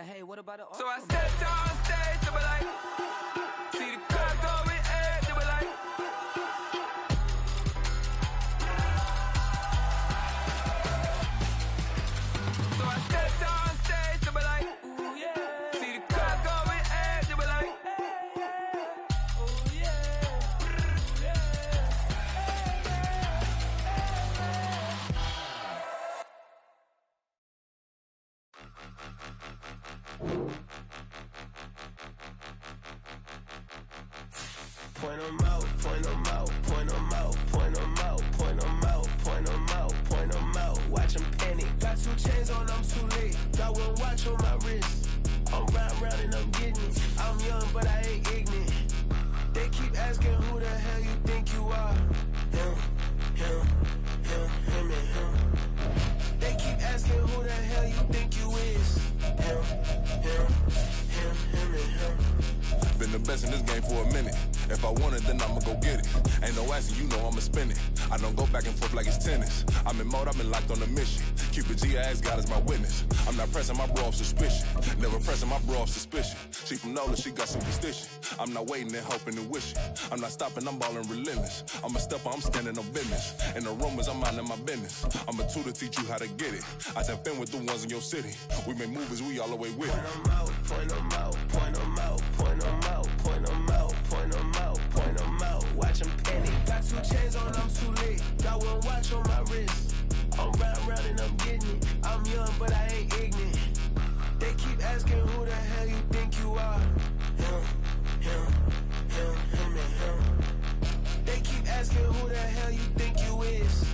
But hey, what about the So I stepped on stage, they were like, see the crowd going ahead, they were like, so I stepped on stage, they were like, ooh yeah, see the crowd going ahead, they were like, ooh yeah, ooh yeah. Point 'em out, point 'em out, point 'em out, point 'em out, point 'em out, point 'em out, point 'em out. Watch 'em panic. Got 2 chains on, I'm too late. Got 1 watch on my wrist. I'm round and I'm getting it. I'm young, but I ain't ignorant. They keep asking who the hell you think you are. Him, and him. They keep asking who the hell you think you is. Him, and him. Been the best in this game for a minute. If I want it, then I'ma go get it. Ain't no asking, you know I'ma spin it. I don't go back and forth like it's tennis. I'm in mode, I've been locked on a mission. Cupid G, I ask God as my witness. I'm not pressing my bro off suspicion. Never pressing my bro off suspicion. She from Nola, she got superstition. I'm not waiting and hoping and wishing. I'm not stopping, I'm balling relentless. I'm a stepper, I'm standing on business. In the rumors, I'm minding my business. I'm a tutor, teach you how to get it. I tap in with the ones in your city. We make movies, we all the way with it. Point 'em out, point 'em out, point 'em out, point 'em out, point 'em out, point 'em out, point 'em out. Watch 'em panic. Got 2 chains on, I'm too late. Got 1 watch on my wrist. I'm round and I'm getting it. I'm young, but I ain't ignorant. They keep asking who the hell you think you are. Him, and him. They keep asking who the hell you think you is.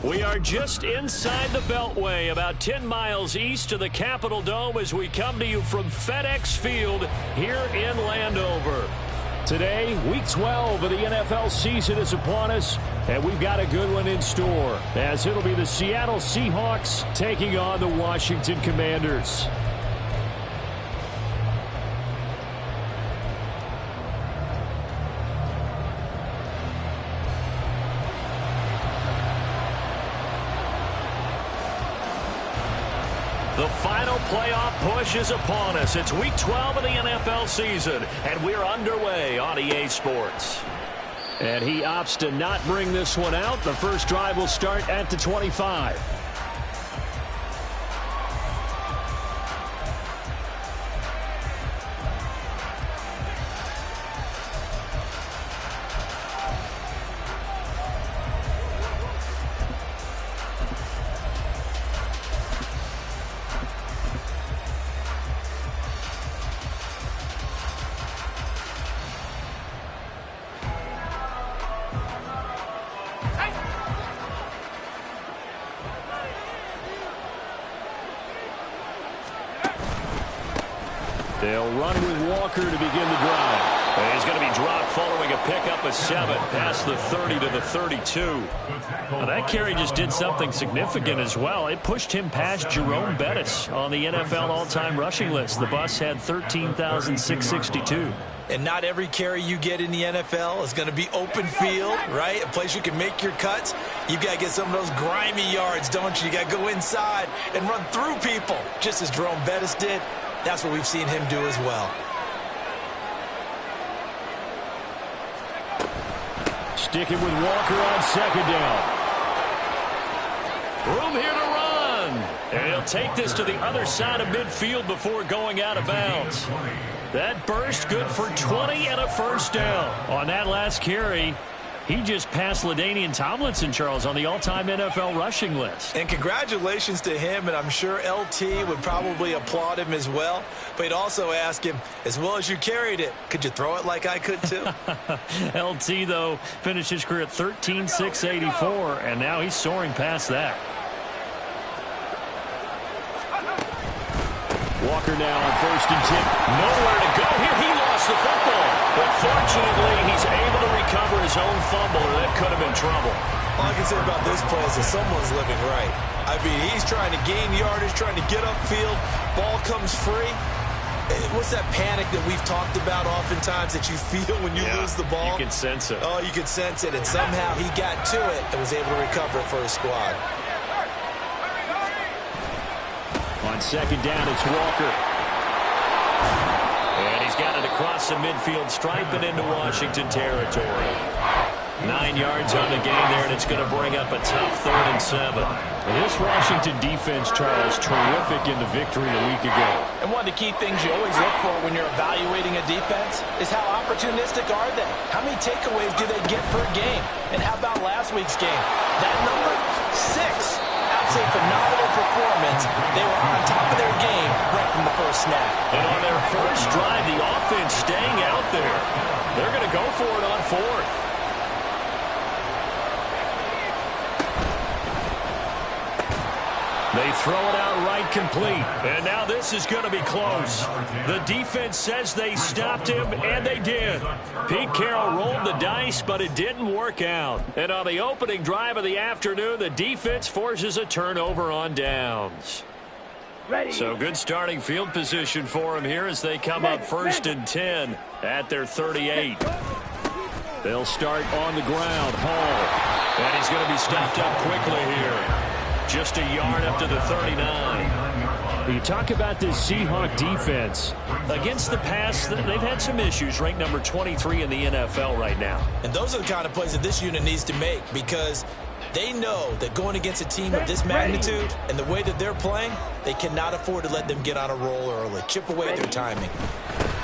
We are just inside the Beltway, about 10 miles east of the Capitol Dome as we come to you from FedEx Field here in Landover. Today, Week 12 of the NFL season is upon us, and we've got a good one in store, as it'll be the Seattle Seahawks taking on the Washington Commanders. The final playoff push is upon us. It's Week 12 of the NFL season, and we're underway on EA Sports. And he opts to not bring this one out. The first drive will start at the 25. They'll run with Walker to begin the drive. And he's going to be dropped following a pickup of 7 past the 30 to the 32. Well, that carry just did something significant as well. It pushed him past Jerome Bettis on the NFL all-time rushing list. The bus had 13,662. And not every carry you get in the NFL is going to be open field, right? A place you can make your cuts. You've got to get some of those grimy yards, don't you? You got to go inside and run through people, just as Jerome Bettis did. That's what we've seen him do as well. Sticking with Walker on second down. Room here to run. And he'll take this to the other side of midfield before going out of bounds. That burst good for 20 and a first down. On that last carry, he just passed LaDainian Tomlinson, Charles, on the all-time NFL rushing list. And congratulations to him, and I'm sure LT would probably applaud him as well. But he'd also ask him, as well as you carried it, could you throw it like I could too? LT, though, finished his career at 13,684, and now he's soaring past that. Walker now on 1st and 10. Nowhere to go here. He lost the football. But fortunately, he's able to recover his own fumble, or that could have been trouble. All I can say about this play is that someone's living right. I mean, he's trying to gain yardage, trying to get upfield. Ball comes free. What's that panic that we've talked about oftentimes that you feel when you lose the ball? You can sense it. Oh, you can sense it. And somehow he got to it and was able to recover it for his squad. On On second down, it's Walker. And he's got it across the midfield stripe and into Washington territory. 9 yards on the game there, and it's going to bring up a tough 3rd and 7. This Washington defense, Charles, terrific in the victory a week ago. And one of the key things you always look for when you're evaluating a defense is how opportunistic are they? How many takeaways do they get per game? And how about last week's game? That number, 6. Absolutely phenomenal performance. They were on top of their game right from the first snap. And on their first drive, the offense staying out there. They're going to go for it on 4th. They throw it out right complete. And now this is going to be close. The defense says they stopped him, and they did. Pete Carroll rolled the dice, but it didn't work out. And on the opening drive of the afternoon, the defense forces a turnover on downs. So good starting field position for them here as they come up 1st and 10 at their 38. They'll start on the ground. Hall. And he's going to be stopped up quickly here. Just a yard up to the 39. You talk about this Seahawk defense. Against the pass, they've had some issues. Ranked number 23 in the NFL right now. And those are the kind of plays that this unit needs to make because they know that going against a team of this magnitude and the way that they're playing, they cannot afford to let them get on a roll early. Chip away at their timing.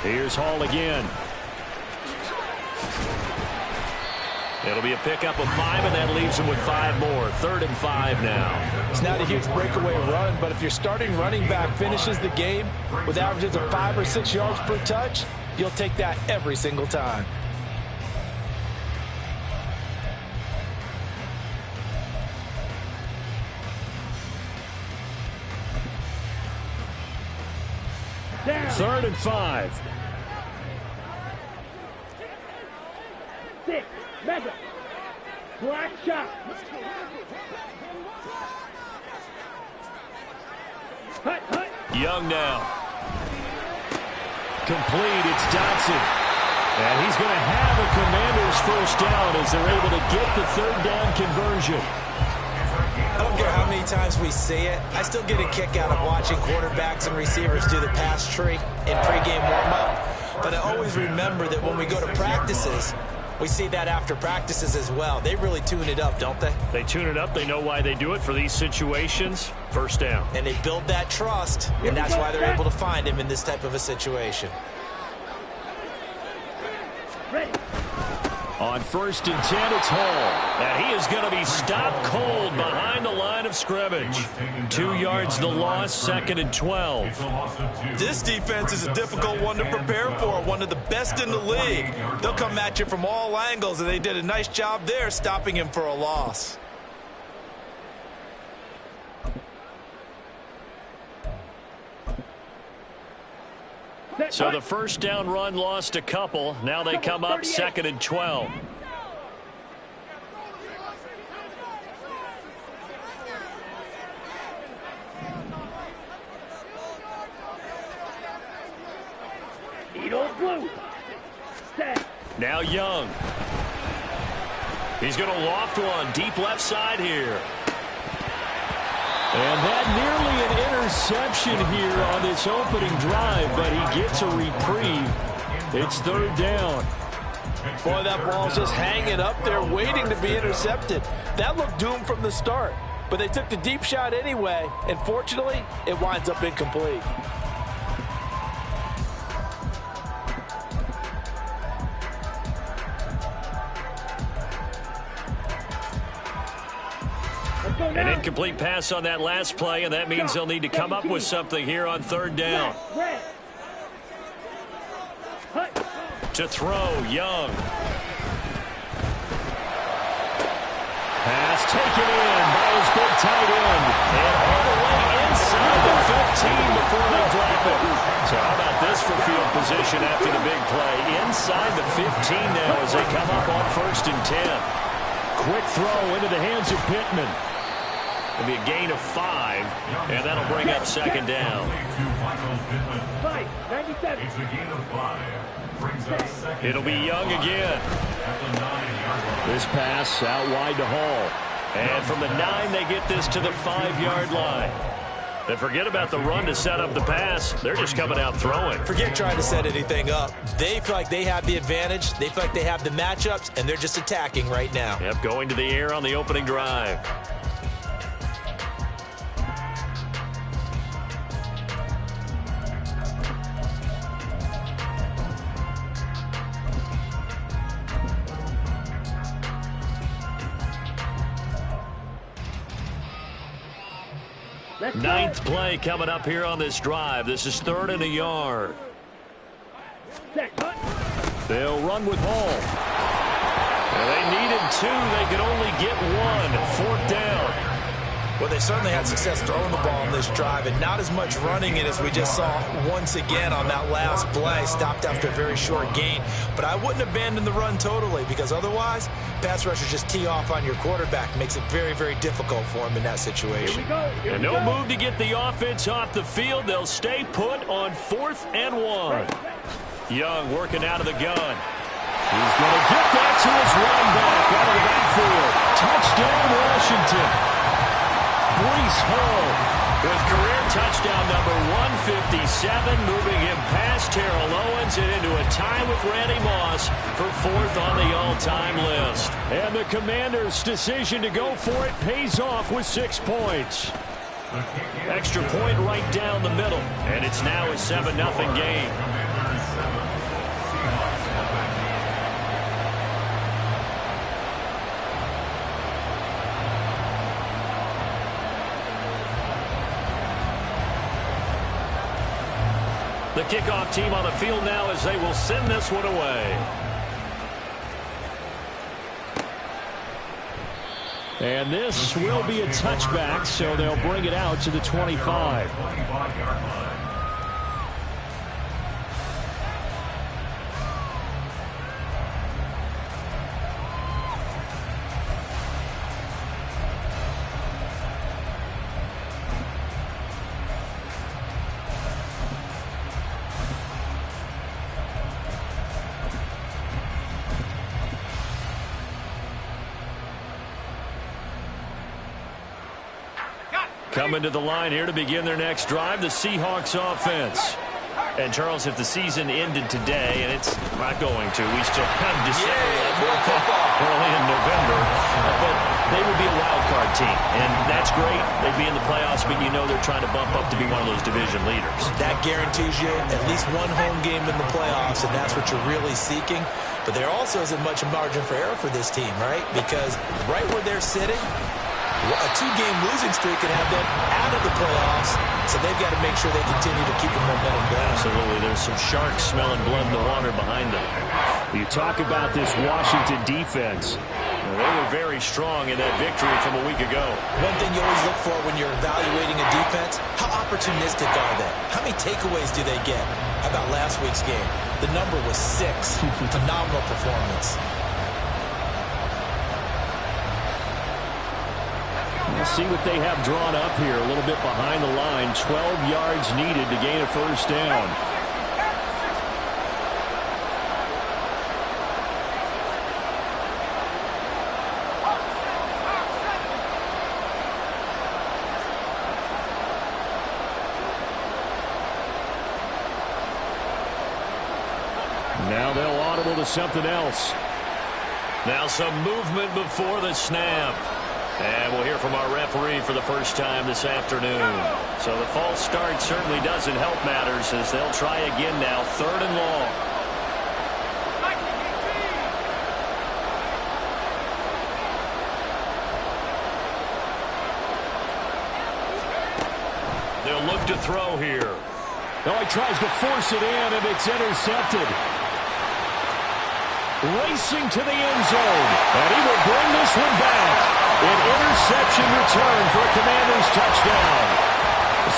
Here's Hall again. It'll be a pickup of 5, and that leaves them with 5 more. 3rd and 5 now. It's not a huge breakaway run, but if your starting running back finishes the game with averages of 5 or 6 yards per touch, you'll take that every single time. Third and 5. 6, mega, black shot. Young now. Complete, it's Dotson. And he's going to have a Commanders first down as they're able to get the 3rd down conversion. I don't care how many times we see it. I still get a kick out of watching quarterbacks and receivers do the pass tree in pregame warm-up. But I always remember that when we go to practices, we see that after practices as well. They really tune it up, don't they? They tune it up. They know why they do it for these situations. First down. And they build that trust, and that's why they're able to find him in this type of a situation. Ready. On 1st and 10, it's Hall. And he is going to be stopped cold behind the line of scrimmage. 2 yards the loss, 2nd and 12. This defense is a difficult one to prepare for, one of the best in the league. They'll come at you from all angles, and they did a nice job there stopping him for a loss. So the first down run lost a couple. Now they come up 2nd and 12. Now Young. He's going to loft one deep left side here. And that nearly an interception here on this opening drive, but he gets a reprieve. It's 3rd down. Boy, that ball's just hanging up there waiting to be intercepted. That looked doomed from the start, but they took the deep shot anyway, and fortunately, it winds up incomplete. An incomplete pass on that last play, and that means they'll need to come up with something here on 3rd down. To throw, Young. Pass taken in by his big tight end. And all the way inside the 15 before they drop it. So how about this for field position after the big play? Inside the 15 now as they come up on 1st and 10. Quick throw into the hands of Pittman. It'll be a gain of 5, and that'll bring up 2nd down. 97. It'll be Young again. This pass out wide to Hall. And from the 9, they get this to the 5-yard line. And forget about the run to set up the pass. They're just coming out throwing. Forget trying to set anything up. They feel like they have the advantage. They feel like they have the matchups, and they're just attacking right now. Yep, going to the air on the opening drive. Ninth play coming up here on this drive. This is 3rd and a yard. They'll run with Hall. Well, they needed 2. They could only get 1. 4th down. Well, they certainly had success throwing the ball on this drive, and not as much running it as we just saw once again on that last play. Stopped after a very short gain. But I wouldn't abandon the run totally, because otherwise, pass rushers just tee off on your quarterback. Makes it very, very difficult for him in that situation. And no move to get the offense off the field. They'll stay put on 4th and 1. Young working out of the gun. He's going to get that to his running back out of the backfield. Touchdown, Washington. Breece Hall with career touchdown number 157, moving him past Terrell Owens and into a tie with Randy Moss for 4th on the all-time list. And the Commanders' decision to go for it pays off with 6 points. Extra point right down the middle, and it's now a 7-0 game. The kickoff team on the field now as they will send this one away. And this will be a touchback, so they'll bring it out to the 25. Coming to the line here to begin their next drive, the Seahawks offense. And, Charles, if the season ended today, and it's not going to, we still have December early in November, but they would be a wild card team, and that's great. They'd be in the playoffs, but you know they're trying to bump up to be one of those division leaders. That guarantees you at least one home game in the playoffs, and that's what you're really seeking. But there also isn't much margin for error for this team, right? Because right where they're sitting, a 2-game losing streak can have them out of the playoffs, so they've got to make sure they continue to keep the momentum down. Absolutely. There's some sharks smelling blood in the water behind them. You talk about this Washington defense. Well, they were very strong in that victory from a week ago. One thing you always look for when you're evaluating a defense, how opportunistic are they? How many takeaways do they get? How about last week's game? The number was 6. Phenomenal performance. We'll see what they have drawn up here. A little bit behind the line. 12 yards needed to gain a first down. Now they'll audible to something else. Now some movement before the snap. And we'll hear from our referee for the first time this afternoon. So the false start certainly doesn't help matters as they'll try again now, 3rd and long. They'll look to throw here. Oh, he tries to force it in, and it's intercepted. Racing to the end zone, and he will bring this one back. An interception return for a Commanders touchdown.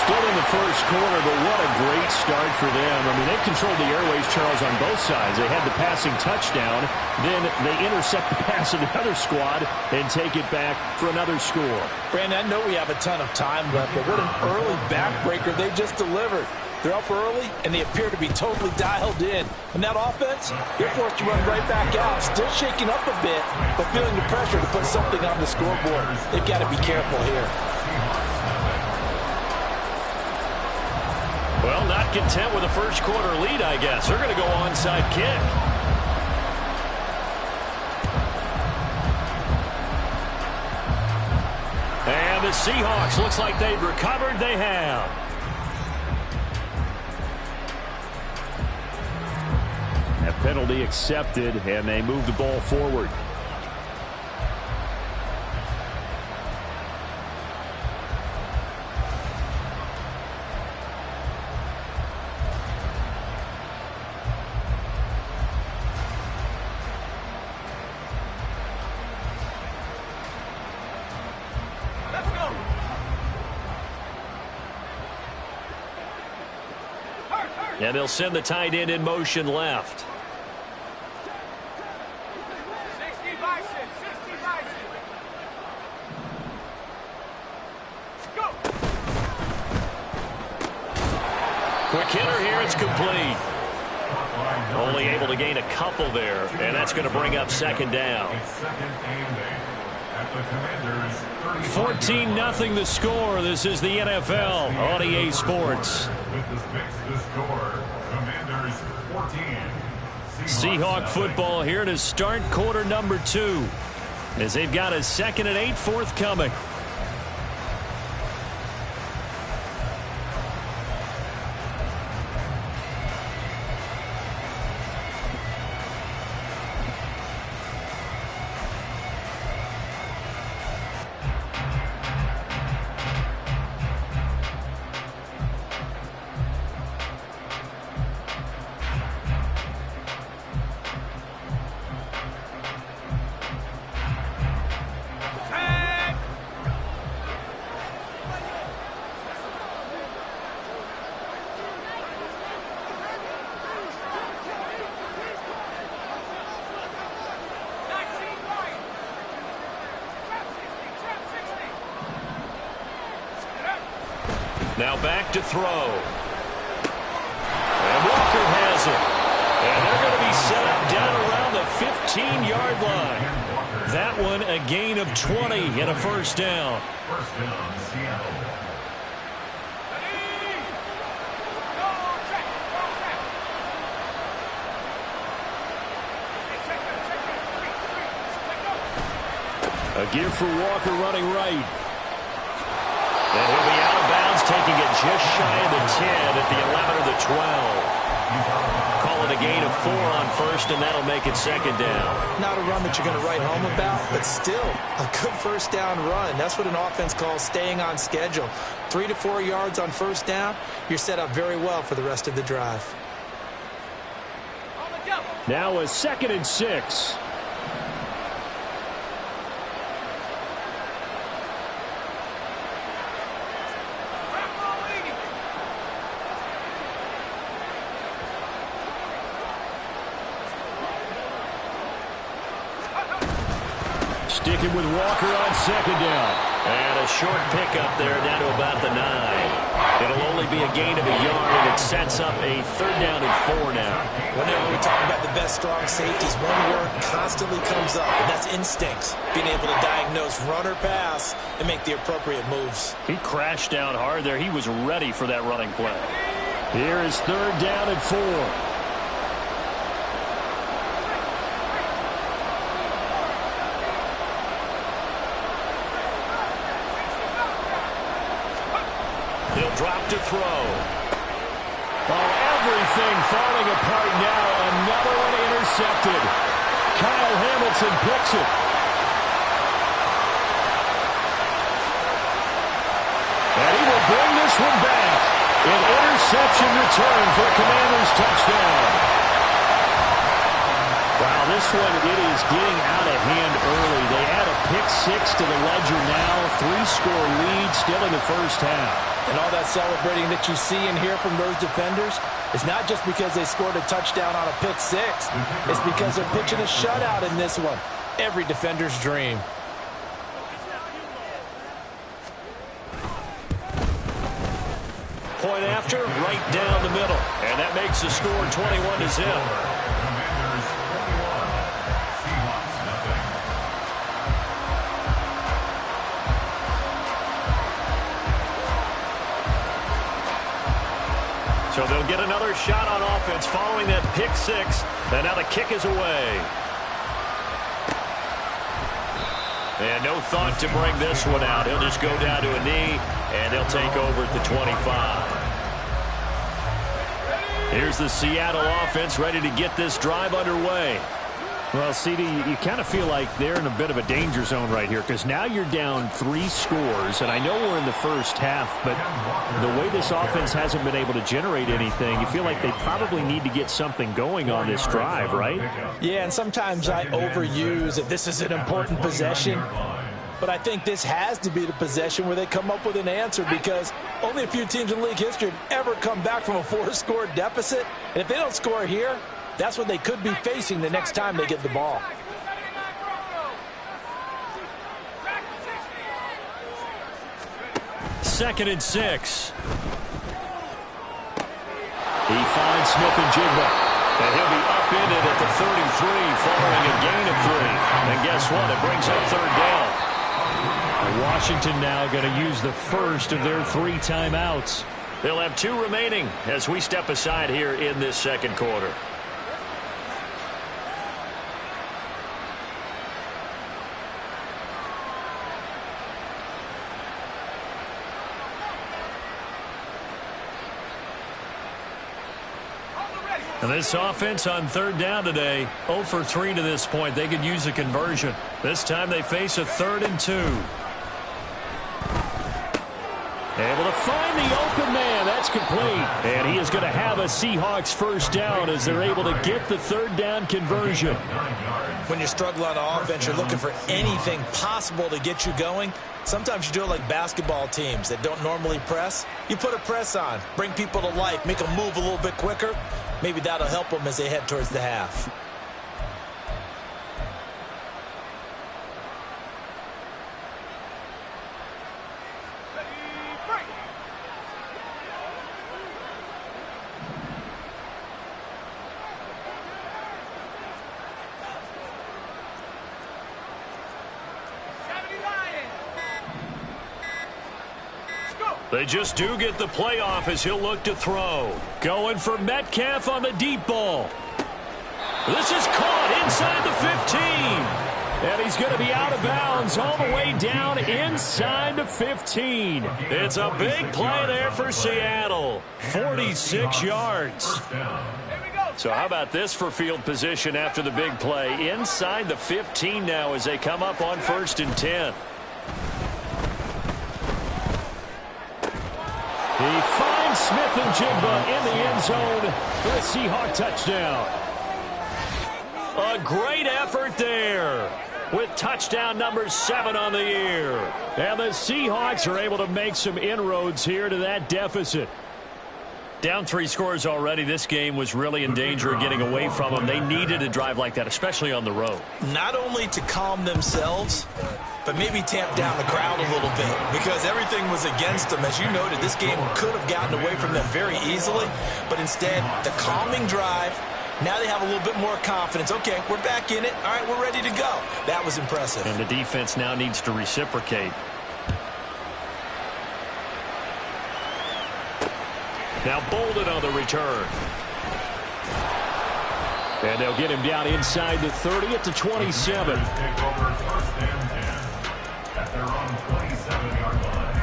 Still in the first quarter, but what a great start for them. I mean, they've controlled the airways, Charles, on both sides. They had the passing touchdown, then they intercept the pass of the other squad and take it back for another score. Brandon, I know we have a ton of time left, but what an early backbreaker they just delivered. They're up early, and they appear to be totally dialed in. And that offense, they're forced to run right back out, still shaking up a bit, but feeling the pressure to put something on the scoreboard. They've got to be careful here. content with a first quarter lead, I guess. They're going to go onside kick. And the Seahawks, looks like they've recovered. They have. That penalty accepted, and they move the ball forward. And they'll send the tight end in motion left. 60 Bison, 60 Bison. Go. Quick hitter here, it's complete. Only able to gain a couple there, and that's going to bring up second down. 14-0 the score. This is the NFL on EA Sports. Seahawk football here to start quarter number 2 as they've got a 2nd and 8 forthcoming. Now back to throw. And Walker has it. And they're going to be set up down around the 15-yard line. That one a gain of 20 and a first down. First down, Seattle. A give for Walker running right. And he'll be out of bounds, taking it just shy of the 10 at the 11 or the 12. Call it a gain of 4 on first, and that'll make it second down. Not a run that you're going to write home about, but still a good first down run. That's what an offense calls staying on schedule. 3 to 4 yards on first down, you're set up very well for the rest of the drive. Now a 2nd and 6. Sticking with Walker on 2nd down. And a short pickup there down to about the 9. It'll only be a gain of a yard, and it sets up a 3rd down and 4 now. Whenever we talk about the best strong safeties, one word constantly comes up, and that's instincts. Being able to diagnose run or pass and make the appropriate moves. He crashed down hard there. He was ready for that running play. Here is 3rd down and 4. Drop to throw. Oh, everything falling apart now. Another one intercepted. Kyle Hamilton picks it. And he will bring this one back. An interception return for a Commanders touchdown. Wow, this one, it is getting out of hand early. They add a pick 6 to the ledger now. 3-score lead still in the first half. And all that celebrating that you see and hear from those defenders is not just because they scored a touchdown on a pick 6. It's because they're pitching a shutout in this one. Every defender's dream. Point after, right down the middle. And that makes the score 21-0. So they'll get another shot on offense following that pick six. And now the kick is away. And no thought to bring this one out. He'll just go down to a knee, and they'll take over at the 25. Here's the Seattle offense ready to get this drive underway. Well, CD, you kind of feel like they're in a bit of a danger zone right here because now you're down 3 scores, and I know we're in the first half, but the way this offense hasn't been able to generate anything, you feel like they probably need to get something going on this drive, right? Yeah, and sometimes I overuse that this is an important possession, but I think this has to be the possession where they come up with an answer because only a few teams in league history have ever come back from a 4-score deficit, and if they don't score here, that's what they could be facing the next time they get the ball. Second and 6. He finds Smith-Njigba. And he'll be upended at the 33 following a gain of 3. And guess what? It brings up third down. Washington now going to use the first of their 3 timeouts. They'll have 2 remaining as we step aside here in this second quarter. And this offense on third down today, 0 for 3 to this point. They could use a conversion. This time they face a 3rd and 2. Able to find the open man. That's complete. And he is going to have a Seahawks first down as they're able to get the 3rd down conversion. When you struggle on offense, you're looking for anything possible to get you going. Sometimes you do it like basketball teams that don't normally press. You put a press on, bring people to life, make them move a little bit quicker. Maybe that'll help them as they head towards the half. They just do get the playoff as he'll look to throw. Going for Metcalf on the deep ball. This is caught inside the 15. And he's going to be out of bounds all the way down inside the 15. It's a big play there for Seattle. 46 yards. So how about this for field position after the big play? Inside the 15 now as they come up on 1st and 10. He finds Smith-Njigba in the end zone for a Seahawk touchdown. A great effort there with touchdown number 7 on the year. And the Seahawks are able to make some inroads here to that deficit. Down 3 scores already. This game was really in danger of getting away from them. They needed a drive like that, especially on the road. Not only to calm themselves, but maybe tamp down the crowd a little bit because everything was against them. As you noted, this game could have gotten away from them very easily, but instead, the calming drive, now they have a little bit more confidence. Okay, we're back in it. All right, we're ready to go. That was impressive. And the defense now needs to reciprocate. Now Bolden on the return. And they'll get him down inside the 30 at the 27. At their own 27-yard line.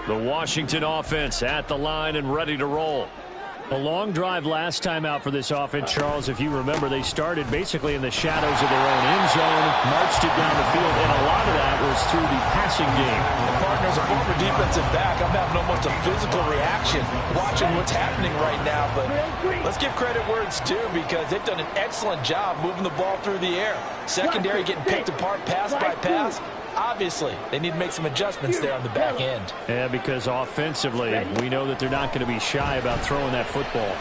The Washington offense at the line and ready to roll. A long drive last time out for this offense, Charles. If you remember, they started basically in the shadows of their own end zone, marched it down the field, and a lot of that was through the passing game. And partners, a former defensive back, I'm having almost a physical reaction watching what's happening right now. But let's give credit where it's due because they've done an excellent job moving the ball through the air. Secondary getting picked apart pass by pass. Obviously, they need to make some adjustments there on the back end. Yeah, because offensively, we know that they're not going to be shy about throwing that football.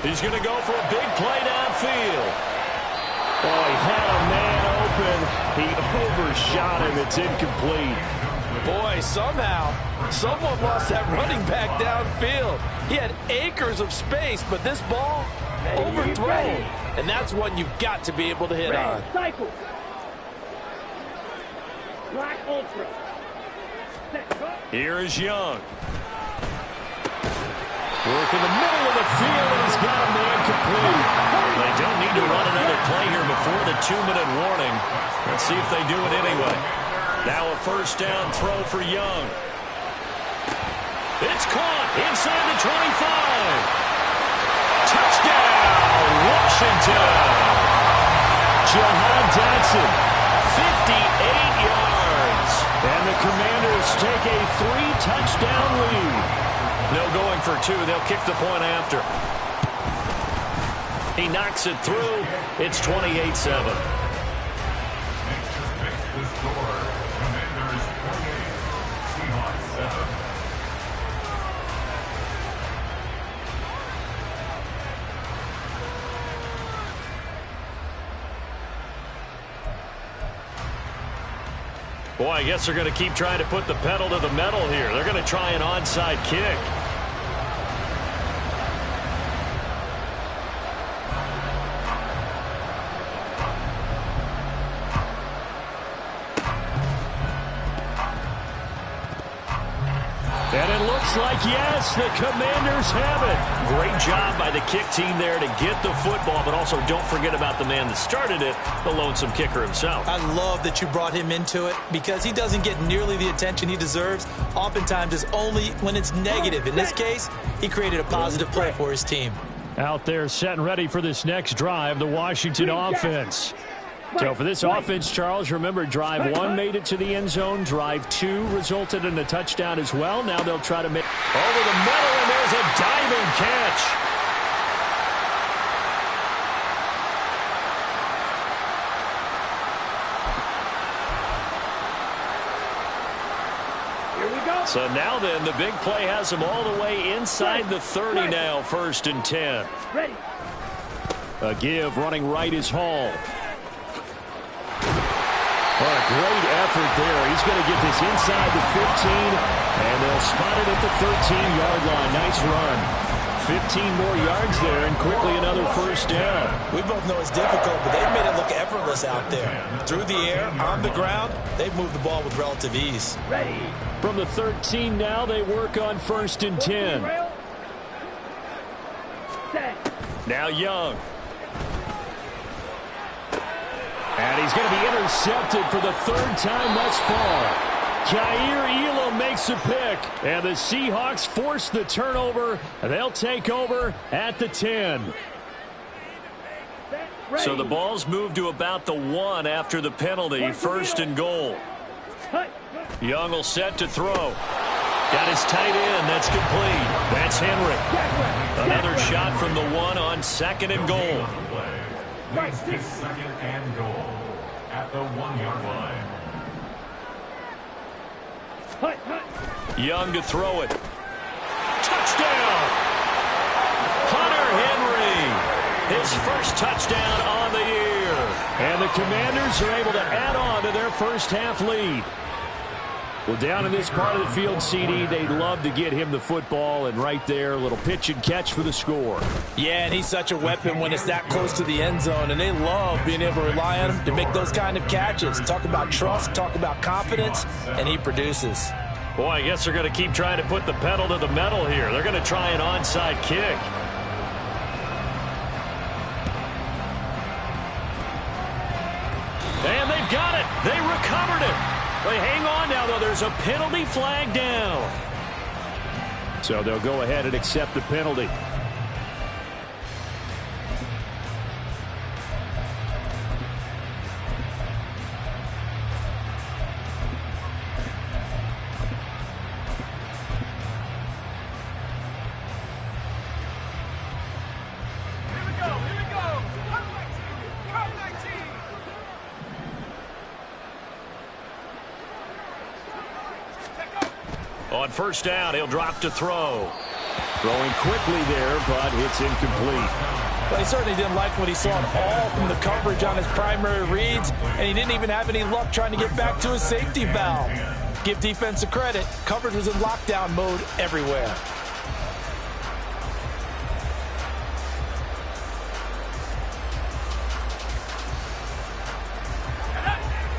He's going to go for a big play downfield. Oh, he had a man open. He overshot him. It's incomplete. Boy, somehow, someone lost that running back downfield. He had acres of space, but this ball overthrown. And that's one you've got to be able to hit on. Black Ultra. Set. Here is Young. Work in the middle of the field, and he's got a man complete. They don't need to run another play here before the 2-minute warning. Let's see if they do it anyway. Now a first down throw for Young. It's caught inside the 25. Touchdown, Washington. Jahan Dotson, 58 yards. And the Commanders take a 3-touchdown lead. No going for 2. They'll kick the point after. He knocks it through. It's 28-7. Next to fix the score. Commanders 28, Seahawks 7. Boy, I guess they're going to keep trying to put the pedal to the metal here. They're going to try an onside kick. And it looks like, yes, the Commanders have it. Great job by the kick team there to get the football, but also don't forget about the man that started it, the lonesome kicker himself. I love that you brought him into it because he doesn't get nearly the attention he deserves. Oftentimes it's only when it's negative. In this case, he created a positive play for his team. Out there set and ready for this next drive, the Washington offense. So for this offense, Charles, remember, drive 1 made it to the end zone. Drive 2 resulted in a touchdown as well. Now they'll try to make over the middle, and there's a diving catch. Here we go. So now then, the big play has them all the way inside the 30 now, 1st and 10. Ready. A give running right is Hall. What a great effort there. He's going to get this inside the 15, and they'll spot it at the 13-yard line. Nice run. 15 more yards there, and quickly another first down. We both know it's difficult, but they've made it look effortless out there. Through the air, on the ground, they've moved the ball with relative ease. Ready. From the 13 now, they work on 1st and 10. Set. Now Young. And he's going to be intercepted for the 3rd time thus far. Jair Elam makes a pick. And the Seahawks force the turnover. They'll take over at the 10. So the ball's moved to about the 1 after the penalty. 1st and goal. Young will set to throw. Got his tight end. That's complete. That's Henry. Another shot from the 1 on 2nd and goal. Next is 2nd and goal at the 1-yard line. Young to throw it. Touchdown! Hunter Henry. His first touchdown on the year. And the Commanders are able to add on to their first half lead. Well, down in this part of the field, CD, they'd love to get him the football, and right there, a little pitch and catch for the score. Yeah, and he's such a weapon when it's that close to the end zone, and they love being able to rely on him to make those kind of catches. Talk about trust, talk about confidence, and he produces. Boy, I guess they're going to keep trying to put the pedal to the metal here. They're going to try an onside kick. And they've got it. They recovered it. They hang on now, though. There's a penalty flag down. So they'll go ahead and accept the penalty. On first down, he'll drop to throw. Throwing quickly there, but it's incomplete. But he certainly didn't like what he saw at all from the coverage on his primary reads, and he didn't even have any luck trying to get back to his safety valve. Give defense a credit. Coverage was in lockdown mode everywhere.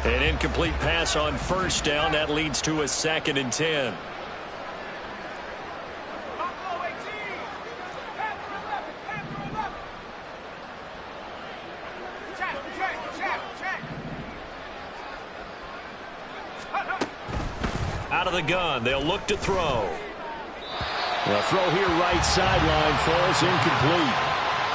An incomplete pass on first down. That leads to a 2nd and 10. Out of the gun. They'll look to throw. The throw here right sideline falls incomplete.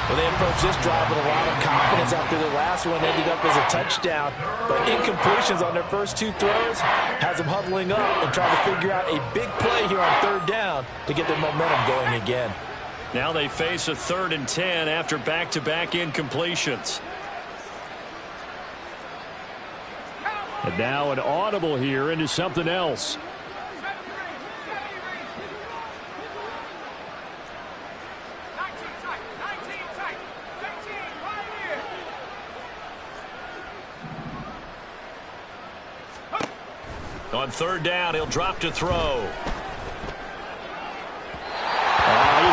Well, they approached this drive with a lot of confidence after the last one ended up as a touchdown. But incompletions on their first 2 throws has them huddling up and trying to figure out a big play here on 3rd down to get their momentum going again. Now they face a 3rd and 10 after back-to-back incompletions. And now an audible here into something else. On 3rd down, he'll drop to throw. He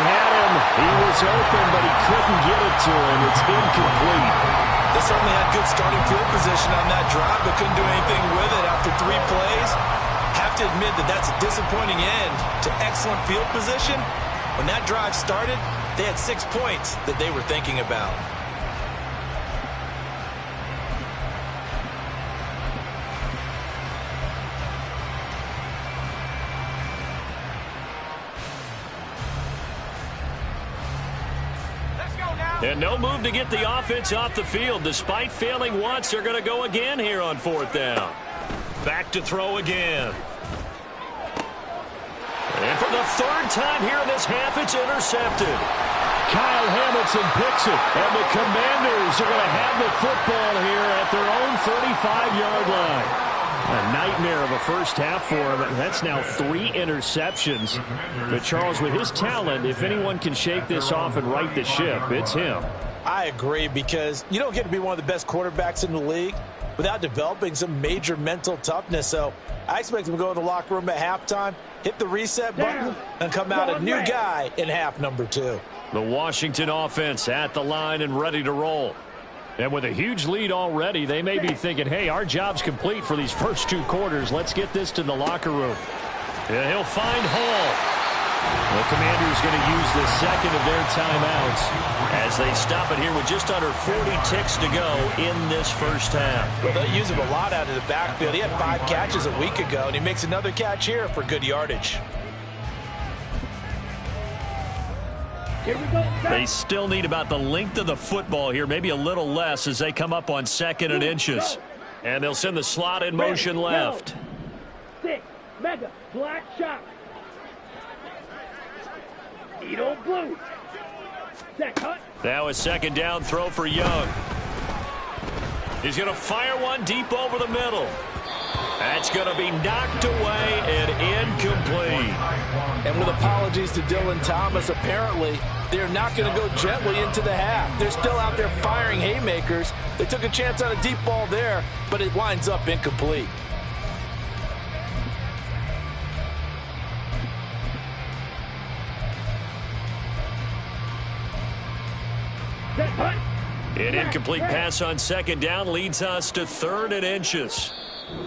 had him. He was open, but he couldn't get it to him. It's incomplete. They certainly had good starting field position on that drive, but couldn't do anything with it after 3 plays. Have to admit that that's a disappointing end to excellent field position. When that drive started, they had 6 points that they were thinking about. And no move to get the offense off the field. Despite failing once, they're going to go again here on 4th down. Back to throw again. And for the 3rd time here in this half, it's intercepted. Kyle Hamilton picks it, and the Commanders are going to have the football here at their own 35-yard line. A nightmare of a first half for him. That's now 3 interceptions. But Charles, with his talent, if anyone can shake this off and right the ship, it's him. I agree, because you don't get to be one of the best quarterbacks in the league without developing some major mental toughness. So I expect him to go in the locker room at halftime, hit the reset button, and come out a new guy in half number 2. The Washington offense at the line and ready to roll. And with a huge lead already, they may be thinking, hey, our job's complete for these first 2 quarters. Let's get this to the locker room. And he'll find Hall. The Commanders going to use the 2nd of their timeouts as they stop it here with just under 40 ticks to go in this first half. Well, they'll use him a lot out of the backfield. He had 5 catches a week ago, and he makes another catch here for good yardage. Here we go. They still need about the length of the football here, maybe a little less as they come up on 2nd and inches. And they'll send the slot in motion left. 6, mega, black shot. Edo blue. Set cut. Now a 2nd down throw for Young. He's going to fire one deep over the middle. That's going to be knocked away and incomplete. And with apologies to Dylan Thomas, apparently they're not going to go gently into the half. They're still out there firing haymakers. They took a chance on a deep ball there, but it winds up incomplete. An incomplete pass on 2nd down leads us to 3rd and inches.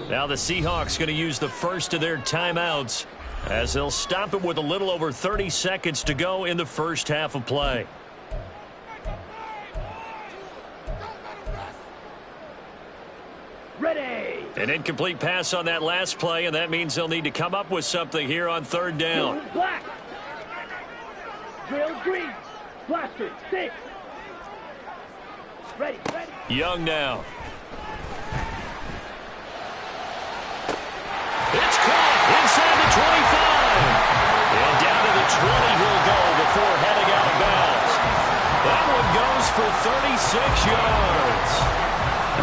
Now the Seahawks going to use the first of their timeouts as they'll stop it with a little over 30 seconds to go in the first half of play. Ready. An incomplete pass on that last play, and that means they'll need to come up with something here on 3rd down. Black. Trail green. Blaster. 6. Ready. Young now. It's caught inside the 25. And down to the 20 he'll go before heading out of bounds. That one goes for 36 yards.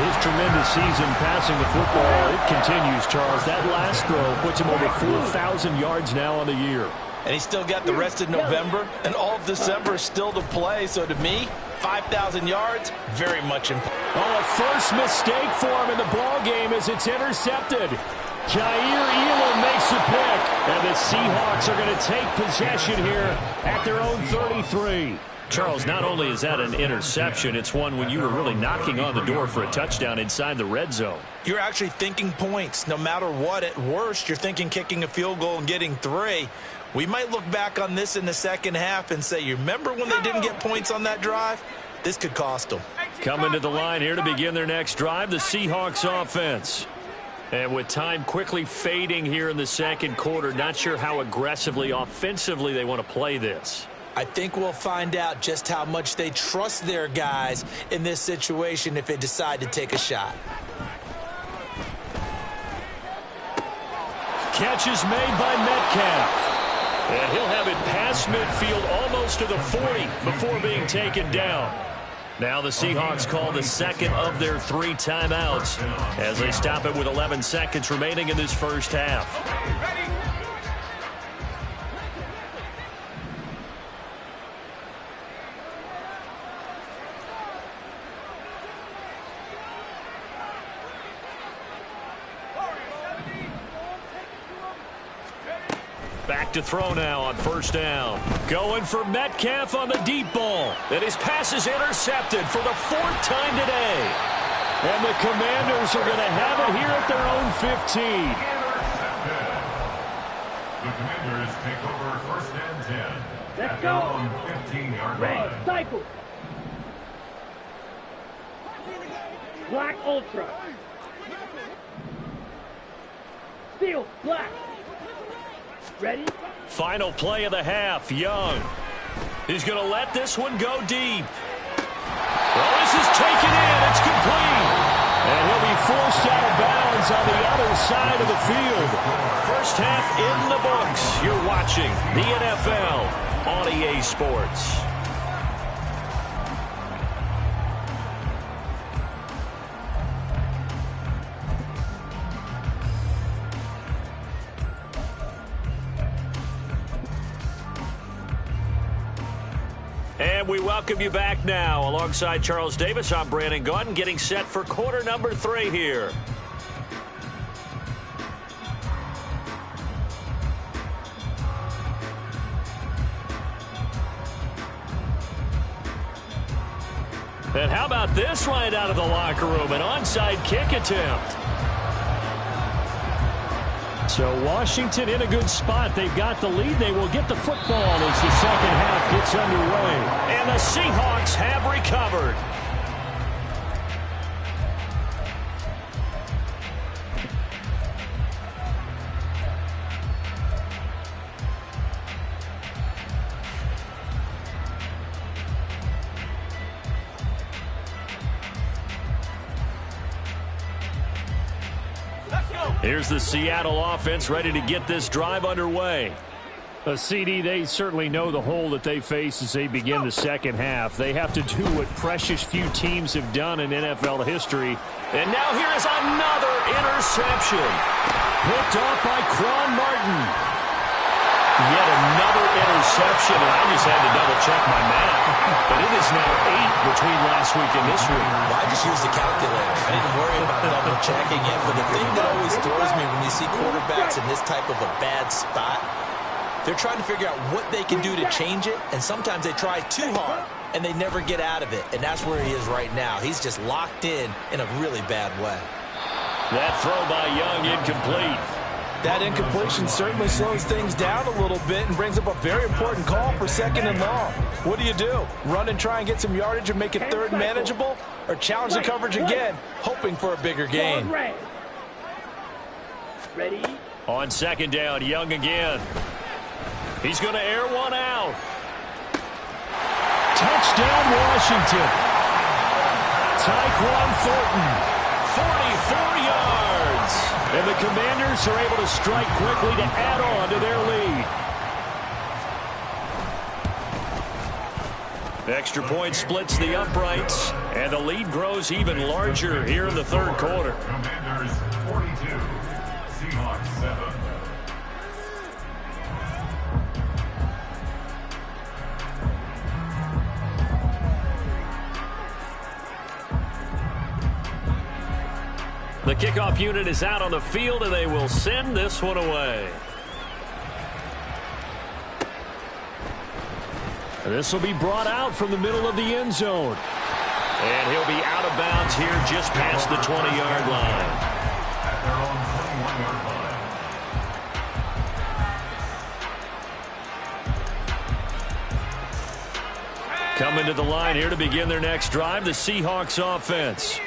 His tremendous season passing the football, it continues, Charles. That last throw puts him over 4,000 yards now on the year. And he's still got the rest of November and all of December still to play. So to me, 5,000 yards, very much important. Oh, a first mistake for him in the ball game as it's intercepted. Jair Elam makes the pick, and the Seahawks are going to take possession here at their own 33. Charles, not only is that an interception, it's one when you were really knocking on the door for a touchdown inside the red zone. You're actually thinking points. No matter what, at worst, you're thinking kicking a field goal and getting 3. We might look back on this in the second half and say, you remember when they didn't get points on that drive? This could cost them. Coming to the line here to begin their next drive, the Seahawks offense. And with time quickly fading here in the second quarter, not sure how aggressively, offensively they want to play this. I think we'll find out just how much they trust their guys in this situation if they decide to take a shot. Catch is made by Metcalf. And he'll have it past midfield almost to the 40 before being taken down. Now the Seahawks call the second of their 3 timeouts as they stop it with 11 seconds remaining in this first half. Back to throw now on first down. Going for Metcalf on the deep ball. And his pass is intercepted for the 4th time today. And the Commanders are going to have it here at their own 15. The Commanders take over first and 10. Let's go. On 15-yard Red, line. cycle. Black Ultra. Steel, black. Ready? Final play of the half, Young. He's going to let this one go deep. Well, this is taken in. It's complete. And he'll be forced out of bounds on the other side of the field. First half in the books. You're watching the NFL on EA Sports. And we welcome you back now. Alongside Charles Davis, I'm Brandon Gaudin, getting set for quarter number 3 here. And how about this right out of the locker room? An onside kick attempt. So Washington in a good spot. They've got the lead. They will get the football as the second half gets underway. And the Seahawks have recovered. Here's the Seattle offense ready to get this drive underway. CD, they certainly know the hole that they face as they begin the second half. They have to do what precious few teams have done in NFL history. And now here is another interception. Picked off by Quan Martin. Yet another interception, and I just had to double-check my math. But it is now 8 between last week and this week. Well, I just used the calculator. I didn't worry about double-checking it. But the thing that always throws me when you see quarterbacks in this type of a bad spot, they're trying to figure out what they can do to change it, and sometimes they try too hard, and they never get out of it. And that's where he is right now. He's just locked in a really bad way. That throw by Young incomplete. That incompletion certainly slows things down a little bit and brings up a very important call for second and long. What do? Run and try and get some yardage and make it third and manageable? Or challenge the coverage again, hoping for a bigger gain? Ready? On second down, Young again. He's going to air one out. Touchdown, Washington. Tyquan Thornton, 44 yards. And the Commanders are able to strike quickly to add on to their lead. Extra point splits the uprights, and the lead grows even larger here in the third quarter. Commanders 42, Seahawks 7. The kickoff unit is out on the field, and they will send this one away. This will be brought out from the middle of the end zone. And he'll be out of bounds here just past the 20-yard line. At their own 21-yard line. Coming to the line here to begin their next drive, the Seahawks offense.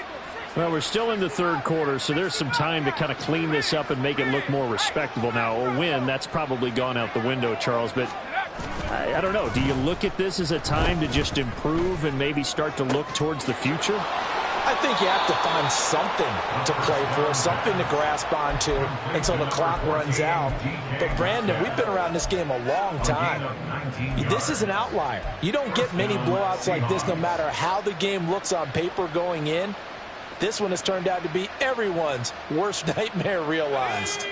Well, we're still in the third quarter, so there's some time to kind of clean this up and make it look more respectable. Now, a win, that's probably gone out the window, Charles, but I don't know. Do you look at this as a time to just improve and maybe start to look towards the future? I think you have to find something to play for, something to grasp onto until the clock runs out. But, Brandon, we've been around this game a long time. This is an outlier. You don't get many blowouts like this no matter how the game looks on paper going in. This one has turned out to be everyone's worst nightmare realized.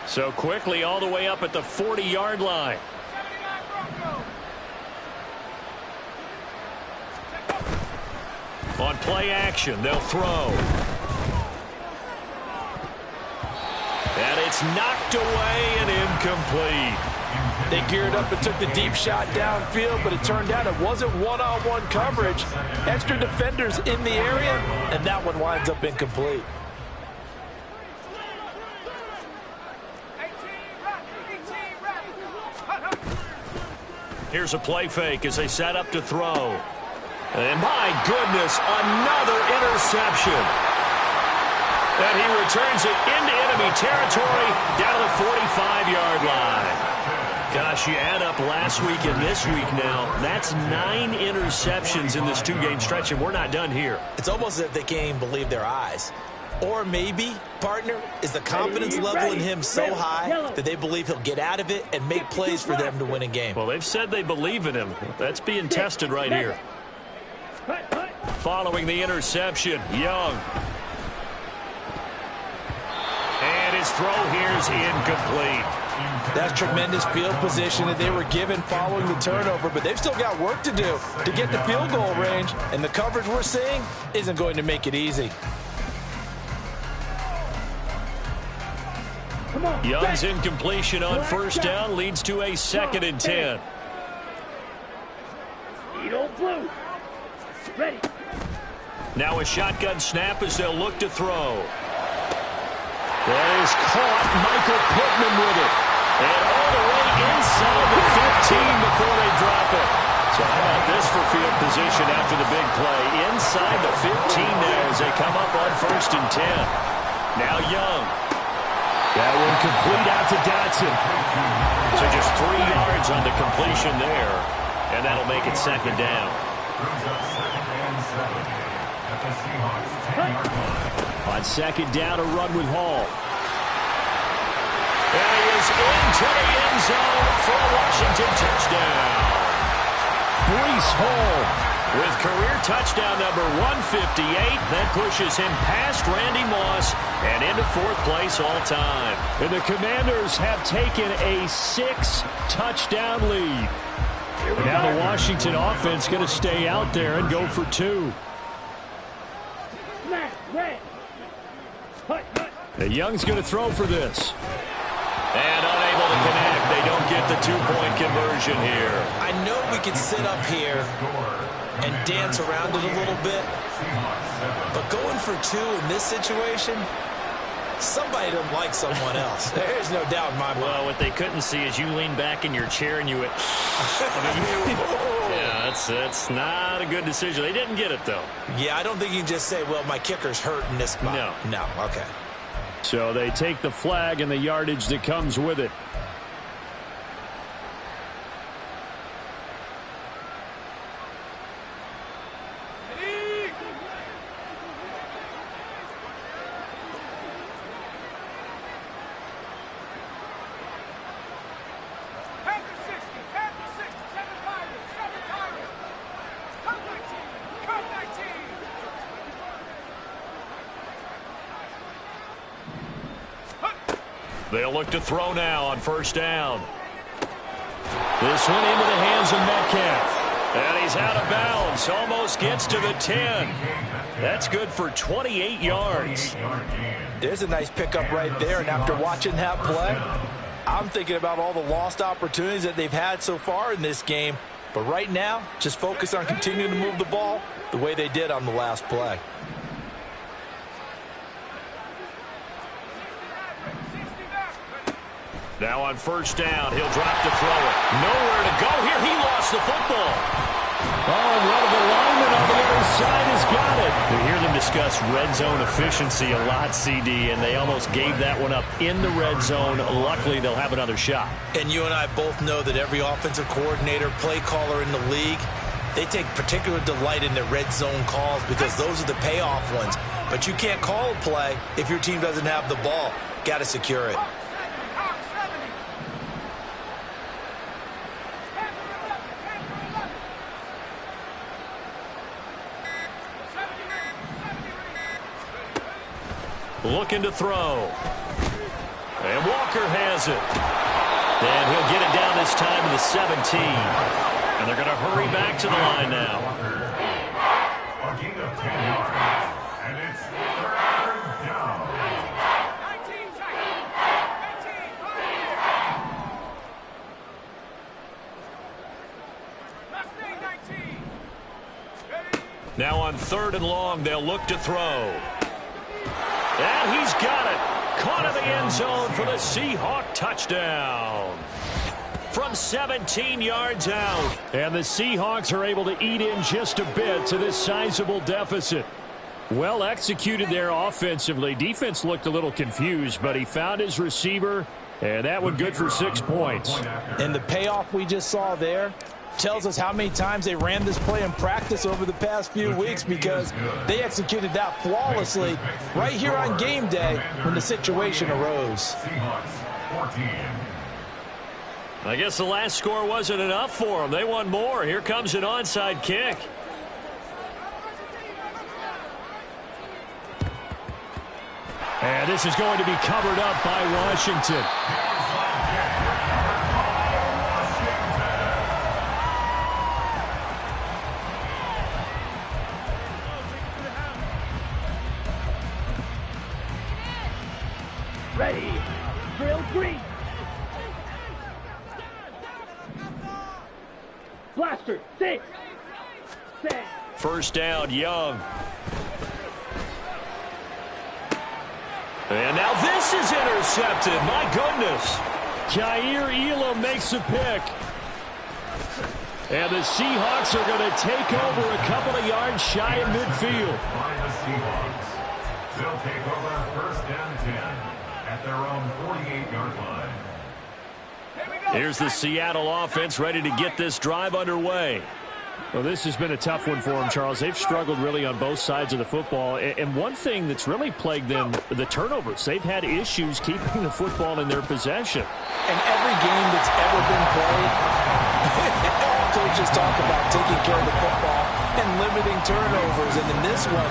So quickly all the way up at the 40-yard line. On play action, they'll throw. And it's knocked away and incomplete. They geared up and took the deep shot downfield, but it turned out it wasn't one-on-one coverage. Extra defenders in the area, and that one winds up incomplete. Here's a play fake as they set up to throw. And my goodness, another interception. And he returns it into enemy territory down to the 45-yard line. Gosh, you add up last week and this week now, that's 9 interceptions in this 2-game stretch, and we're not done here. It's almost as if they can't even believe their eyes. Or maybe, partner, is the confidence level in him so high that they believe he'll get out of it and make plays for them to win a game. Well, they've said they believe in him. That's being tested right here. Following the interception, Young. And his throw here is incomplete. That's tremendous field position that they were given following the turnover, but they've still got work to do to get the field goal range, and the coverage we're seeing isn't going to make it easy. Young's incompletion on first down leads to a 2nd and 10. Blue. Ready. Now a shotgun snap as they'll look to throw. That is caught. Michael Pittman with it. And all the way inside the 15 before they drop it. So how about this for field position after the big play? Inside the 15 now as they come up on 1st and 10. Now Young. That one complete out to Dotson. So just 3 yards on the completion there. And that'll make it 2nd down. On 2nd down, a run with Hall. And he is into the end zone for a Washington touchdown. Breece Hall with career touchdown number 158. That pushes him past Randy Moss and into 4th place all time. And the Commanders have taken a 6-touchdown lead. Now the Washington offense going to stay out there and go for 2. And Young's going to throw for this. And unable to connect. They don't get the 2-point conversion here. I know we could sit up here and dance around it a little bit, but going for 2 in this situation, somebody doesn't like someone else. There's no doubt in my mind. Well, what they couldn't see is you lean back in your chair and you went, yeah, that's not a good decision. They didn't get it, though. Yeah, I don't think you can just say, well, my kicker's hurt in this spot. No, okay. So they take the flag and the yardage that comes with it. They'll look to throw now on 1st down. This one into the hands of Metcalf. And he's out of bounds. Almost gets to the 10. That's good for 28 yards. There's a nice pickup right there. And after watching that play, I'm thinking about all the lost opportunities that they've had so far in this game. But right now, just focus on continuing to move the ball the way they did on the last play. Now on first down, he'll drop to throw it. Nowhere to go here. He lost the football. Oh, one of the linemen on the other side has got it. We hear them discuss red zone efficiency a lot, CD, and they almost gave that one up in the red zone. Luckily, they'll have another shot. And you and I both know that every offensive coordinator, play caller in the league, they take particular delight in their red zone calls because those are the payoff ones. But you can't call a play if your team doesn't have the ball. Got to secure it. Looking to throw. And Walker has it. And he'll get it down this time to the 17. And they're going to hurry back to the line now. A gain of 10 yards. And it's third down. Now on 3rd and long, they'll look to throw. And he's got it. Caught in the end zone for the Seahawk touchdown. From 17 yards out. And the Seahawks are able to eat in just a bit to this sizable deficit. Well executed there offensively. Defense looked a little confused, but he found his receiver, and that one good for 6 points. And the payoff we just saw there tells us how many times they ran this play in practice over the past few weeks because they executed that flawlessly right here on game day when the situation arose. I guess the last score wasn't enough for them. They want more. Here comes an onside kick. And this is going to be covered up by Washington. Ready. Drill 3. Blaster. 6. 7. First down, Young. And now this is intercepted. My goodness. Jair Elam makes a pick. And the Seahawks are going to take over a couple of yards shy of midfield. By the Seahawks. They'll take over first and 10 at their own 48-yard line. Here's the Seattle offense ready to get this drive underway. Well, this has been a tough one for them, Charles. They've struggled really on both sides of the football. And one thing that's really plagued them, the turnovers. They've had issues keeping the football in their possession. And every game that's ever been played, all coaches talk about taking care of the football and limiting turnovers. And in this one,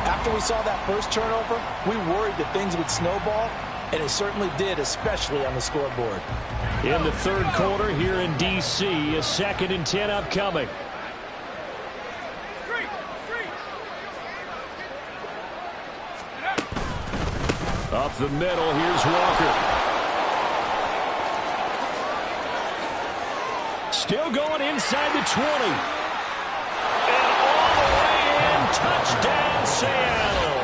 after we saw that first turnover, we worried that things would snowball, and it certainly did, especially on the scoreboard. In the third quarter here in D.C., a 2nd and 10 upcoming. Up the middle, here's Walker. Still going inside the 20. And all the way in, touchdown Seattle.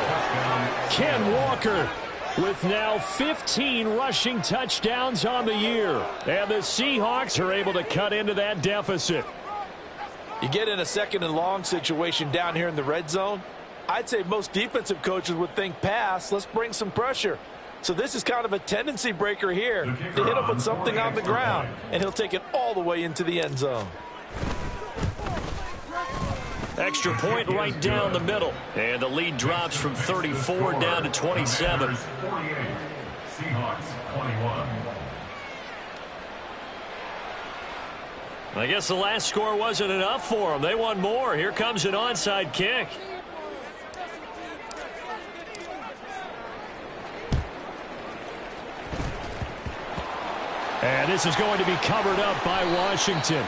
Ken Walker with now 15 rushing touchdowns on the year. And the Seahawks are able to cut into that deficit. You get in a 2nd and long situation down here in the red zone, I'd say most defensive coaches would think pass. Let's bring some pressure. So this is kind of a tendency breaker here to hit him with something on the ground, and he'll take it all the way into the end zone. Extra point right down the middle. And the lead drops from 34 down to 27. 48. Seahawks 21. I guess the last score wasn't enough for them. They want more. Here comes an onside kick. And this is going to be covered up by Washington.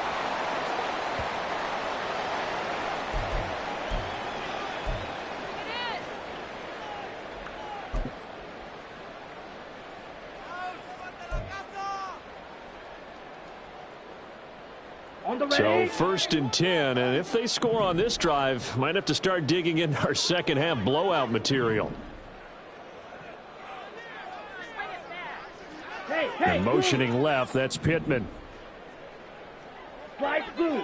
So 1st and 10, and if they score on this drive, might have to start digging in our second half blowout material. And motioning left, that's Pittman. Slice blue,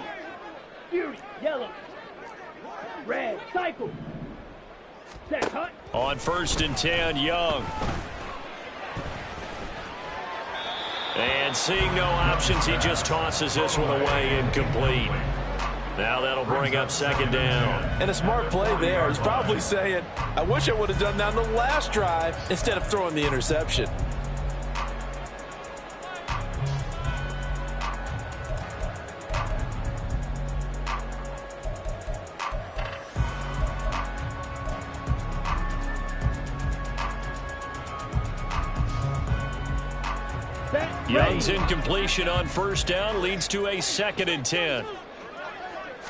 fury, yellow, red, cycle. Set, cut. On 1st and 10, Young. And seeing no options, he just tosses this one away, incomplete. Now that'll bring up 2nd down. And a smart play there. He's probably saying, I wish I would have done that on the last drive instead of throwing the interception. Young's incompletion on 1st down leads to a 2nd and 10.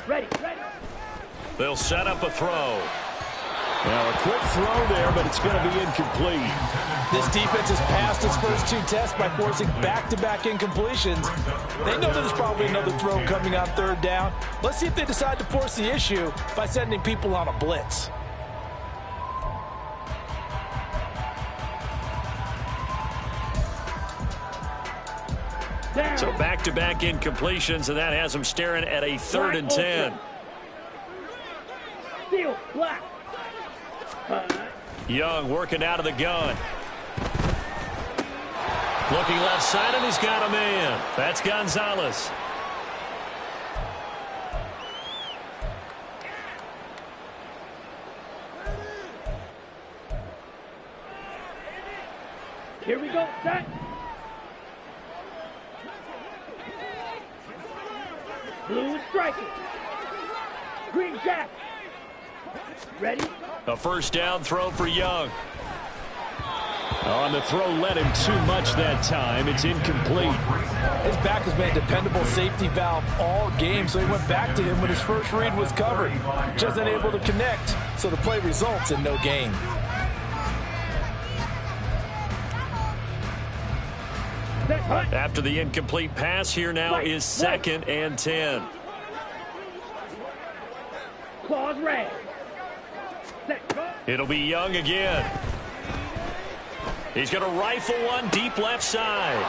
Ready. They'll set up a throw. Now a quick throw there, but it's going to be incomplete. This defense has passed its first 2 tests by forcing back-to-back incompletions. They know there's probably another throw coming on 3rd down. Let's see if they decide to force the issue by sending people on a blitz. So back-to-back incompletions, and that has them staring at a 3rd and 10. Steel, black. Young working out of the gun. Looking left side, and he's got a man. That's Gonzalez. Here we go, set. Blue is striking. Green jack. Ready? A 1st down throw for Young. On the throw led him too much that time. It's incomplete. His back has been a dependable safety valve all game, so he went back to him when his first read was covered. Just unable to connect, so the play results in no gain. After the incomplete pass, here now is 2nd and 10. Claws red. It'll be Young again. He's going to rifle one deep left side.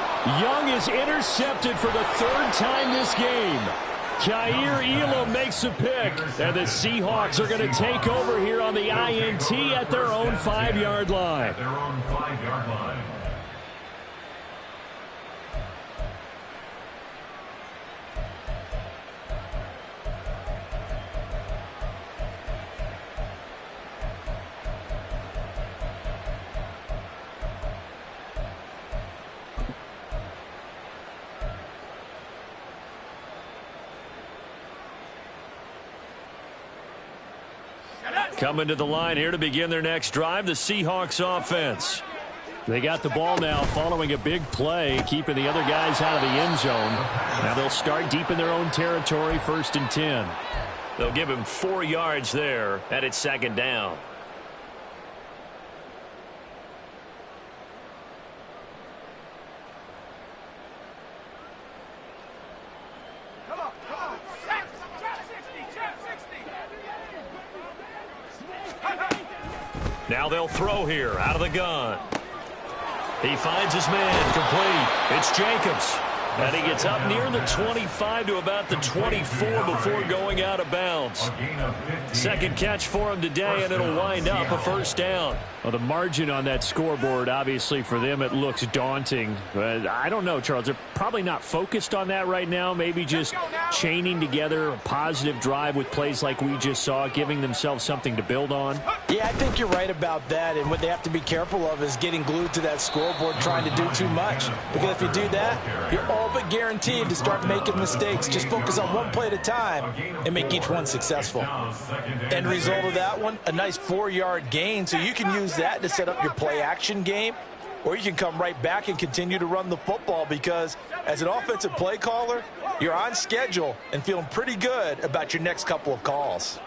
Young is intercepted for the 3rd time this game. Jair Elam makes a pick, and the Seahawks are going to take over here on the INT at their own 5-yard line. Coming to the line here to begin their next drive, the Seahawks offense. They got the ball now following a big play, keeping the other guys out of the end zone. Now they'll start deep in their own territory, 1st and 10. They'll give him 4 yards there, and it's 2nd down. Now they'll throw here out of the gun. He finds his man, complete. It's Jacobs. And he gets up near the 25 to about the 24 before going out of bounds. 2nd catch for him today, and it'll wind up a 1st down. Well, the margin on that scoreboard, obviously for them, it looks daunting. But I don't know, Charles. They're probably not focused on that right now. Maybe just chaining together a positive drive with plays like we just saw, giving themselves something to build on. Yeah, I think you're right about that. And what they have to be careful of is getting glued to that scoreboard, trying to do too much. Because if you do that, you're all but guaranteed to start making mistakes. Just focus on one play at a time and make each one successful. End result of that one, a nice 4-yard gain. So you can use that to set up your play action game, or you can come right back and continue to run the football, because as an offensive play caller, you're on schedule and feeling pretty good about your next couple of calls.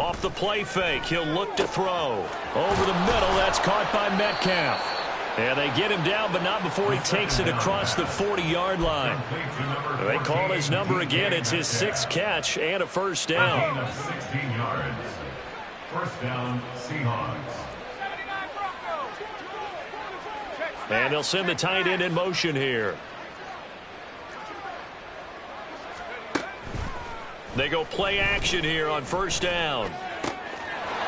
Off the play fake, he'll look to throw. Over the middle, that's caught by Metcalf. And they get him down, but not before he takes it across the 40-yard line. They call his number again. It's his 6th catch and a first down. 16 yards. First down, Seahawks. And they'll send the tight end in motion here. They go play action here on first down.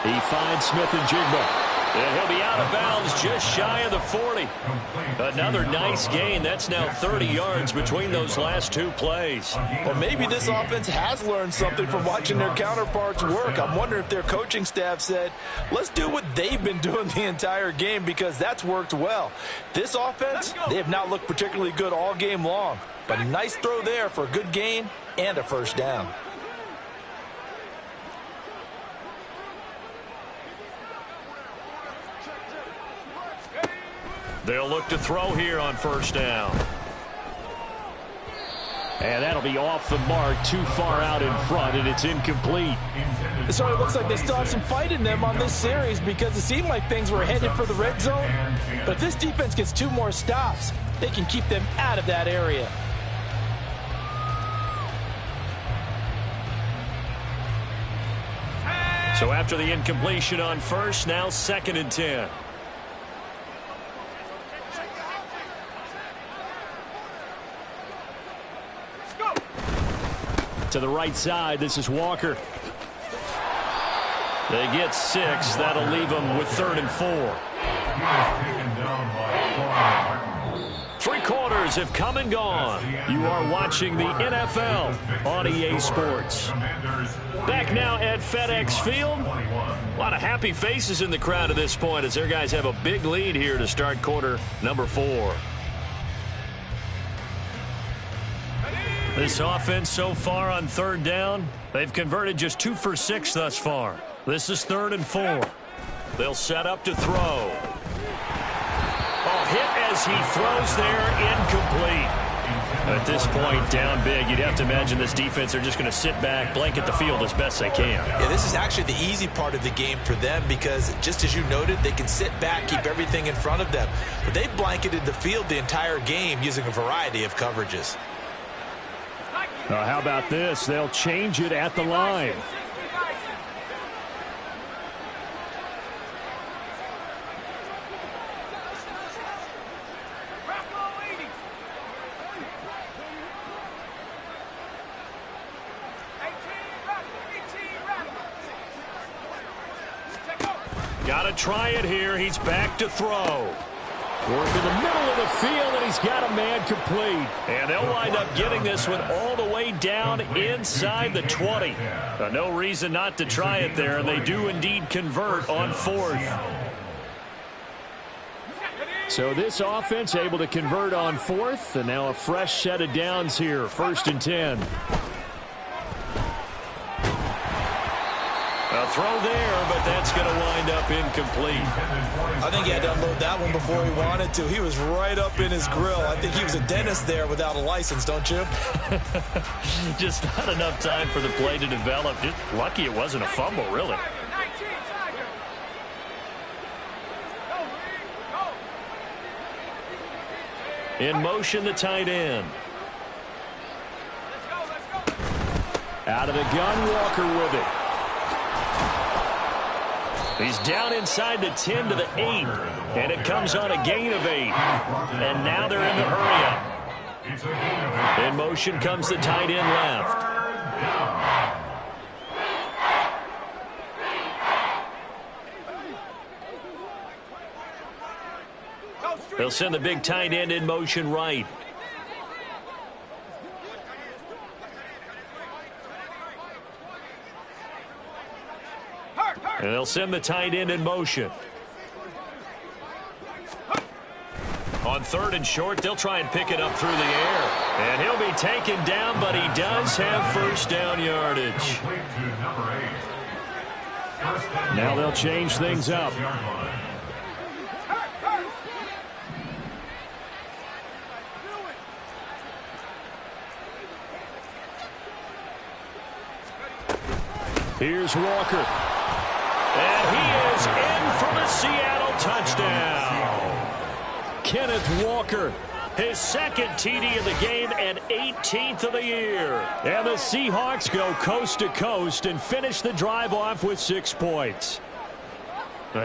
He finds Smith and Jigba. And he'll be out of bounds just shy of the 40. Another nice gain. That's now 30 yards between those last 2 plays. Well, maybe this offense has learned something from watching their counterparts work. I'm wondering if their coaching staff said, let's do what they've been doing the entire game, because that's worked well. This offense, they have not looked particularly good all game long. But a nice throw there for a good gain and a first down. They'll look to throw here on first down. And that'll be off the mark, too far out in front, and it's incomplete. So it looks like they still have some fight in them on this series, because it seemed like things were headed for the red zone. But if this defense gets 2 more stops, they can keep them out of that area. So after the incompletion on first, now 2nd and 10. To the right side, this is Walker. They get 6. That'll leave them with 3rd and 4. 3 quarters have come and gone. You are watching the NFL on EA Sports. Back now at FedEx Field. A lot of happy faces in the crowd at this point as their guys have a big lead here to start quarter number 4. This offense so far on 3rd down, they've converted just 2 for 6 thus far. This is 3rd and 4. They'll set up to throw. Oh, hit as he throws there, incomplete. At this point, down big, you'd have to imagine this defense are just going to sit back, blanket the field as best they can. Yeah, this is actually the easy part of the game for them, because just as you noted, they can sit back, keep everything in front of them. But they've blanketed the field the entire game using a variety of coverages. How about this? They'll change it at the line. Got to try it here. He's back to throw. Work in the middle of the field, and he's got a man complete. And they'll wind up getting this one all the way down inside the 20. No reason not to try it there, and they do indeed convert on 4th. So this offense able to convert on 4th, and now a fresh set of downs here, 1st and 10. A throw there, but that's going to wind up incomplete. I think he had to unload that one before he wanted to. He was right up in his grill. I think he was a dentist there without a license, don't you? Just not enough time for the play to develop. Just lucky it wasn't a fumble, really. In motion, the tight end. Out of the gun, Walker with it. He's down inside the 10 to the 8, and it comes on a gain of 8. And now they're in the hurry-up. In motion comes the tight end left. They'll send the big tight end in motion right. And they'll send the tight end in motion. On 3rd and short, they'll try and pick it up through the air. And he'll be taken down, but he does have first down yardage. Now they'll change things up. Here's Walker. And he is in for the Seattle touchdown. Kenneth Walker, his second TD of the game and 18th of the year. And the Seahawks go coast to coast and finish the drive off with 6 points.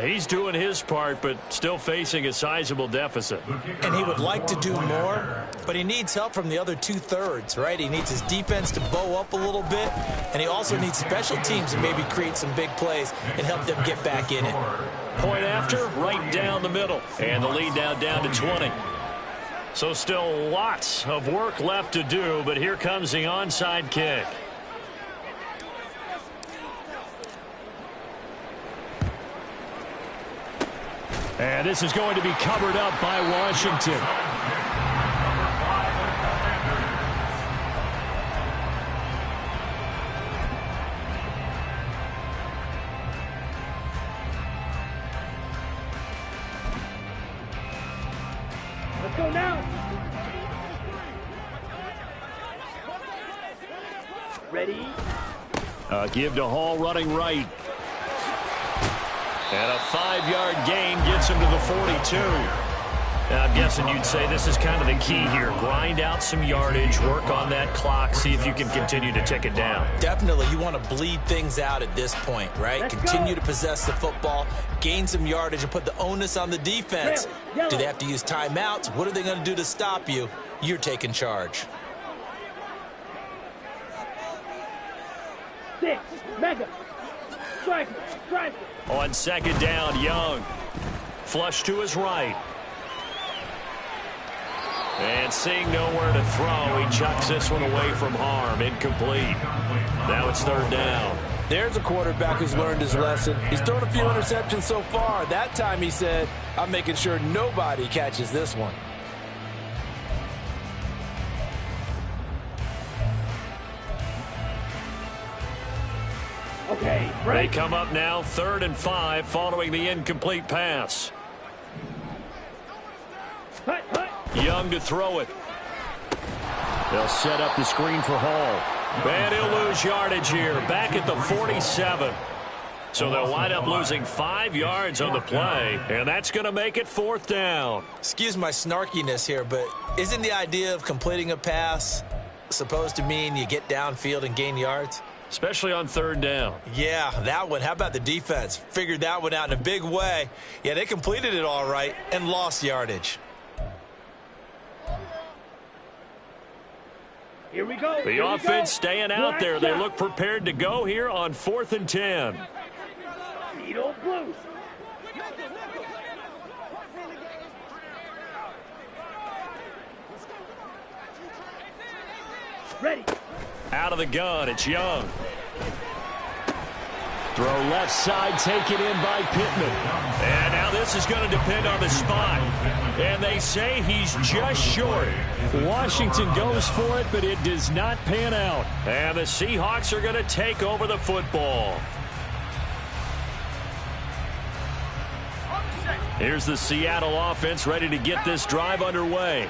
He's doing his part, but still facing a sizable deficit. And he would like to do more, but he needs help from the other 2/3, right? He needs his defense to bow up a little bit, and he also needs special teams to maybe create some big plays and help them get back in it. Point after, right down the middle. And the lead now down to 20. So still lots of work left to do, but here comes the onside kick. And this is going to be covered up by Washington. Let's go now. Ready? Give to Hall running right. And a 5-yard gain gets him to the 42. Now, I'm guessing you'd say this is kind of the key here. Grind out some yardage, work on that clock, see if you can continue to tick it down. Definitely, you want to bleed things out at this point, right? Continue to possess the football, gain some yardage, and put the onus on the defense. Do they have to use timeouts? What are they going to do to stop you? You're taking charge. 6, mega, striker. On second down, Young. Flush to his right. And seeing nowhere to throw, he chucks this one away from harm. Incomplete. Now it's third down. There's a quarterback who's learned his lesson. He's thrown a few interceptions so far. That time he said, I'm making sure nobody catches this one. Okay, They come up now 3rd and 5 following the incomplete pass. Young to throw it. They'll set up the screen for Hall. And he'll lose yardage here, back at the 47. So they'll wind up losing 5 yards on the play, and that's going to make it 4th down. Excuse my snarkiness here, but isn't the idea of completing a pass supposed to mean you get downfield and gain yards? Especially on 3rd down. Yeah, that one. How about the defense? Figured that one out in a big way. Yeah, they completed it all right and lost yardage. Here we go. The offense staying out there. They look prepared to go here on 4th and 10. Beetle Blues. Ready. Out of the gun, it's Young. Throw left side, taken in by Pittman. And now this is going to depend on the spot. And they say he's just short. Washington goes for it, but it does not pan out. And the Seahawks are going to take over the football. Here's the Seattle offense ready to get this drive underway.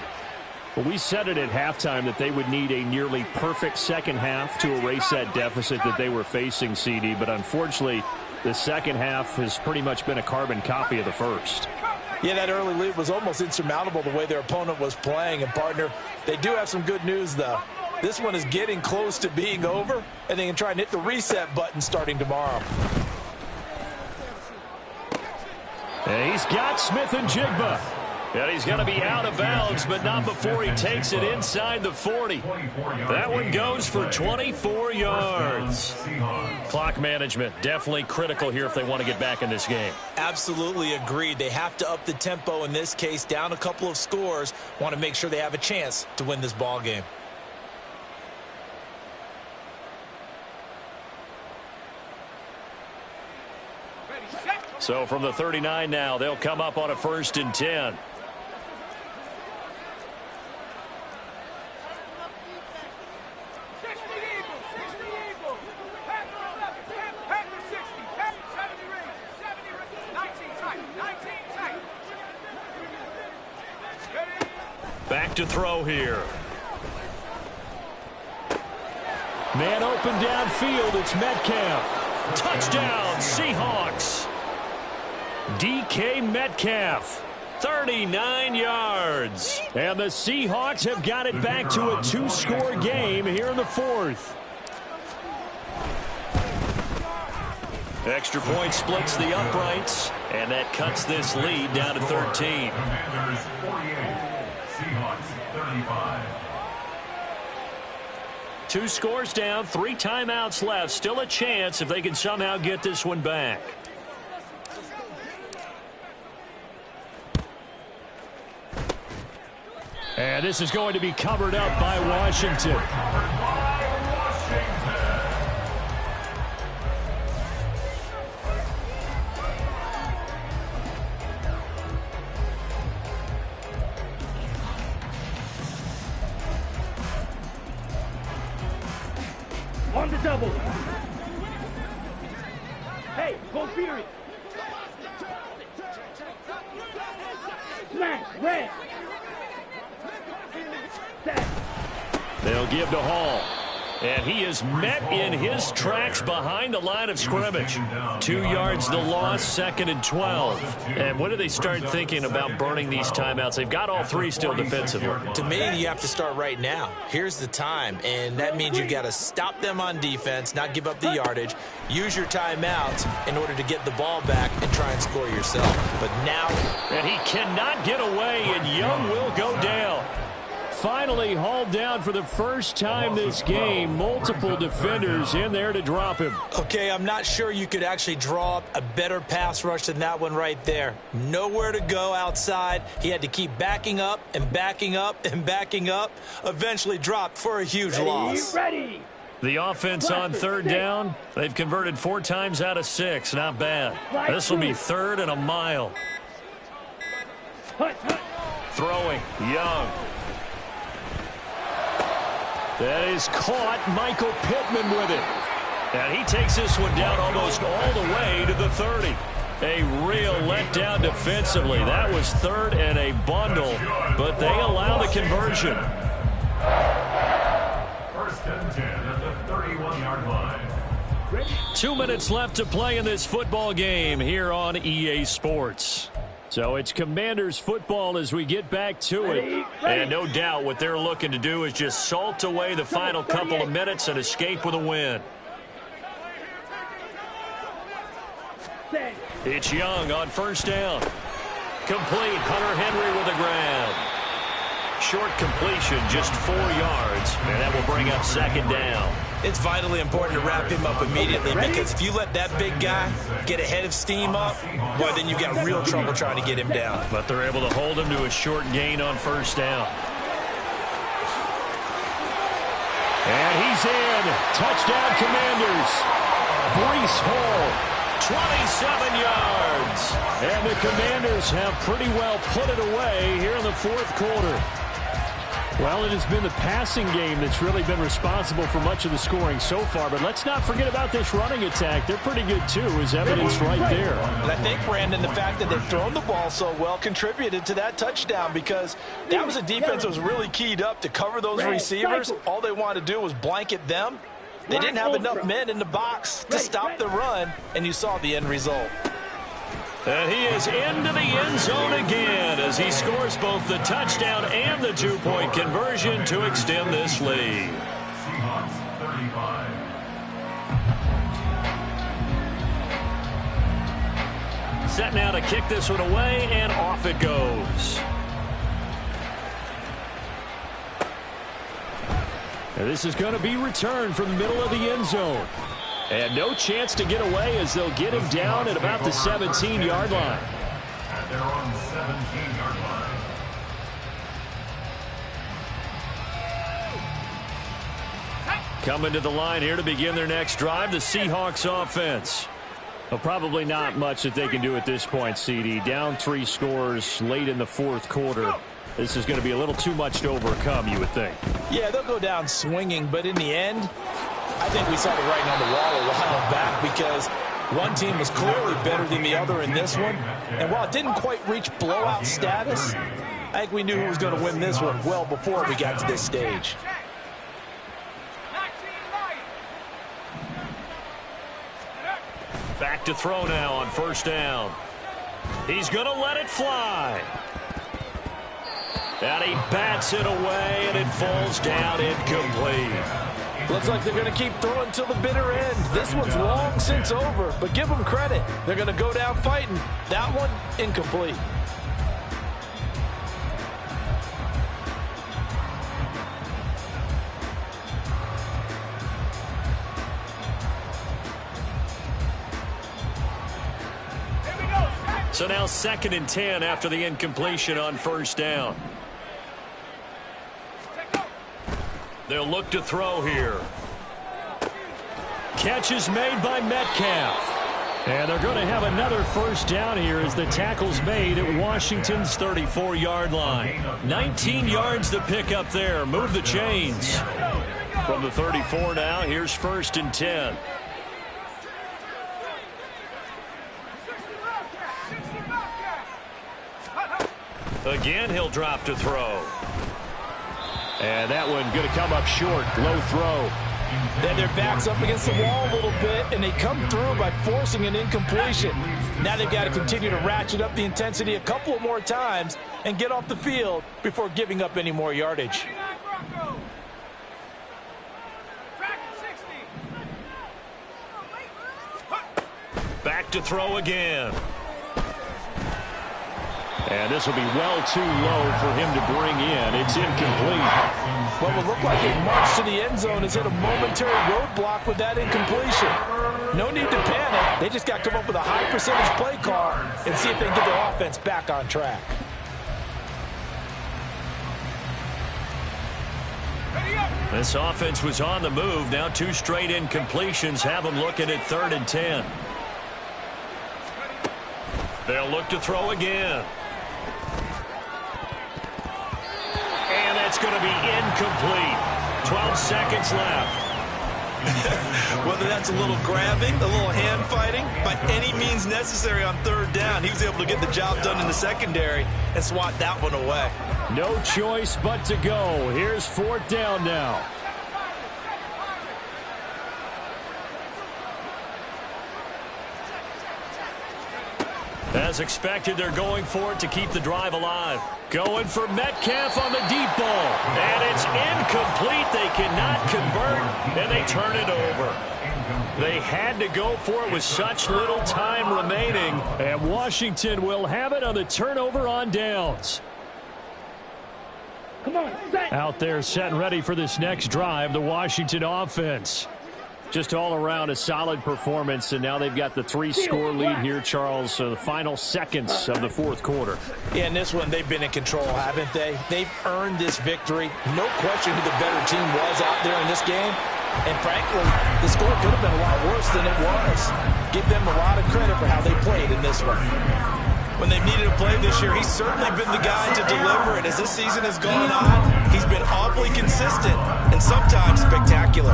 Well, we said it at halftime that they would need a nearly perfect second half to erase that deficit that they were facing, CD. But unfortunately, the second half has pretty much been a carbon copy of the first. Yeah, that early lead was almost insurmountable the way their opponent was playing. And, partner, they do have some good news, though. This one is getting close to being over, and they can try and hit the reset button starting tomorrow. And he's got Smith and Jigba. And he's going to be out of bounds, but not before he takes it inside the 40. That one goes for 24 yards. Clock management definitely critical here if they want to get back in this game. Absolutely agreed. They have to up the tempo in this case, down a couple of scores. Want to make sure they have a chance to win this ball game. So from the 39 now, they'll come up on a 1st and 10. Back to throw here. Man open downfield. It's Metcalf. Touchdown, Seahawks. DK Metcalf, 39 yards. And the Seahawks have got it back to a 2-score game here in the fourth. Extra point splits the uprights, and that cuts this lead down to 13. Commanders 48, Seahawks 35. 2 scores down, 3 timeouts left. Still a chance if they can somehow get this one back. And this is going to be covered up by Washington. On the double. Hey, go Fury. Smash, red. They'll give to Hall. And he is met in his tracks behind the line of scrimmage. 2 yards the loss, 2nd and 12. And what do they start thinking about burning these timeouts? They've got all 3 still defensively. To me, you have to start right now. Here's the time, and that means you got to stop them on defense, not give up the yardage, use your timeouts in order to get the ball back and try and score yourself. But now... And he cannot get away, and Young will go down. Finally hauled down for the first time this game. Multiple defenders in there to drop him. Okay, I'm not sure you could actually draw up a better pass rush than that one right there. Nowhere to go outside. He had to keep backing up and backing up and backing up. Eventually dropped for a huge loss. Ready. The offense on 3rd down. They've converted 4 times out of 6. Not bad. This will be 3rd and a mile. Throwing. Young. That is caught. Michael Pittman with it. And he takes this one down almost all the way to the 30. A real letdown defensively. That was 3rd and a bundle, but they allow the conversion. 1st and 10 at the 31-yard line. 2 minutes left to play in this football game here on EA Sports. So it's Commanders football as we get back to it. And no doubt what they're looking to do is just salt away the final couple of minutes and escape with a win. It's Young on 1st down. Complete. Hunter Henry with a grab. Short completion, just 4 yards, and that will bring up 2nd down. It's vitally important to wrap him up immediately because if you let that big guy get ahead of steam up, boy, then you've got real trouble trying to get him down. But they're able to hold him to a short gain on 1st down. And he's in. Touchdown, Commanders. Breece Hall. 27 yards. And the Commanders have pretty well put it away here in the 4th quarter. Well, it has been the passing game that's really been responsible for much of the scoring so far. But let's not forget about this running attack. They're pretty good, too, as evidenced right there. And I think, Brandon, the fact that they've thrown the ball so well contributed to that touchdown because that was a defense that was really keyed up to cover those receivers. All they wanted to do was blanket them. They didn't have enough men in the box to stop the run, and you saw the end result. And he is into the end zone again as he scores both the touchdown and the 2-point conversion to extend this lead. Seahawks 35. Set now to kick this one away, and off it goes. And this is going to be returned from the middle of the end zone. And no chance to get away as they'll get him down at about the 17-yard line. At their own 17-yard line. Coming to the line here to begin their next drive, the Seahawks offense. Well, probably not much that they can do at this point, CD. Down 3 scores late in the 4th quarter. This is going to be a little too much to overcome, you would think. Yeah, they'll go down swinging, but in the end, I think we saw the writing on the wall a while back because one team was clearly better than the other in this one. And while it didn't quite reach blowout status, I think we knew who was going to win this one well before we got to this stage. Back to throw now on first down. He's going to let it fly. And he bats it away, and it falls down incomplete. Looks like they're going to keep throwing till the bitter end. This one's long since over, but give them credit. They're going to go down fighting. That one, incomplete. So now 2nd and 10 after the incompletion on first down. They'll look to throw here. Catch is made by Metcalf. And they're going to have another first down here as the tackle's made at Washington's 34-yard line. 19 yards to pick up there. Move the chains. From the 34 now, here's 1st and 10. Again, he'll drop to throw. And that one going to come up short. Low throw. Then their back's up against the wall a little bit, and they come through by forcing an incompletion. Now they've got to continue to ratchet up the intensity a couple more times and get off the field before giving up any more yardage. Back to throw again. And this will be well too low for him to bring in. It's incomplete. What will look like a march to the end zone is hit a momentary roadblock with that incompletion. No need to panic. They just got to come up with a high percentage play call and see if they can get their offense back on track. This offense was on the move. Now 2 straight incompletions have them looking at 3rd and 10. They'll look to throw again. And that's going to be incomplete. 12 seconds left. Whether that's a little grabbing, a little hand fighting, by any means necessary on 3rd down, he was able to get the job done in the secondary and swat that one away. No choice but to go. Here's 4th down now. As expected, they're going for it to keep the drive alive. Going for Metcalf on the deep ball. And it's incomplete. They cannot convert, and they turn it over. They had to go for it with such little time remaining. And Washington will have it on the turnover on downs. Come on, set. Out there set and ready for this next drive, the Washington offense. Just all around a solid performance, and now they've got the 3-score lead here, Charles. So the final seconds of the 4th quarter. Yeah, in this one, they've been in control, haven't they? They've earned this victory. No question who the better team was out there in this game. And frankly, the score could have been a lot worse than it was. Give them a lot of credit for how they played in this one. When they've needed a play this year, he's certainly been the guy to deliver it. As this season has gone on, he's been awfully consistent and sometimes spectacular.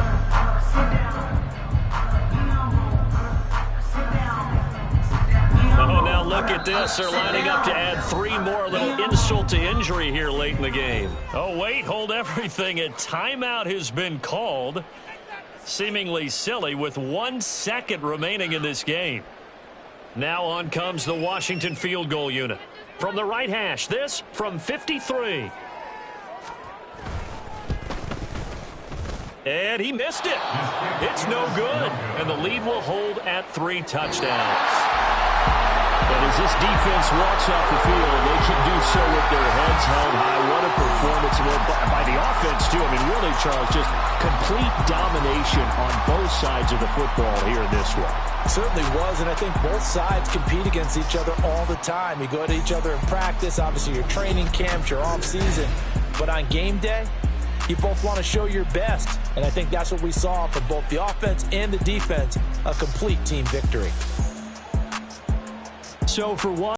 Oh, now look at this. They're lining up to add 3 more. A little insult to injury here late in the game. Oh, wait, hold everything. A timeout has been called. Seemingly silly with 1 second remaining in this game. Now on comes the Washington field goal unit. From the right hash, this from 53. And he missed it. It's no good. And the lead will hold at 3 touchdowns. And as this defense walks off the field, they can do so with their heads held high. What a performance by the offense, too. I mean, really, Charles, just complete domination on both sides of the football here in this one. Certainly was, and I think both sides compete against each other all the time. You go to each other in practice, obviously your training camps, your off-season. But on game day, you both want to show your best. And I think that's what we saw from both the offense and the defense, a complete team victory. So for one.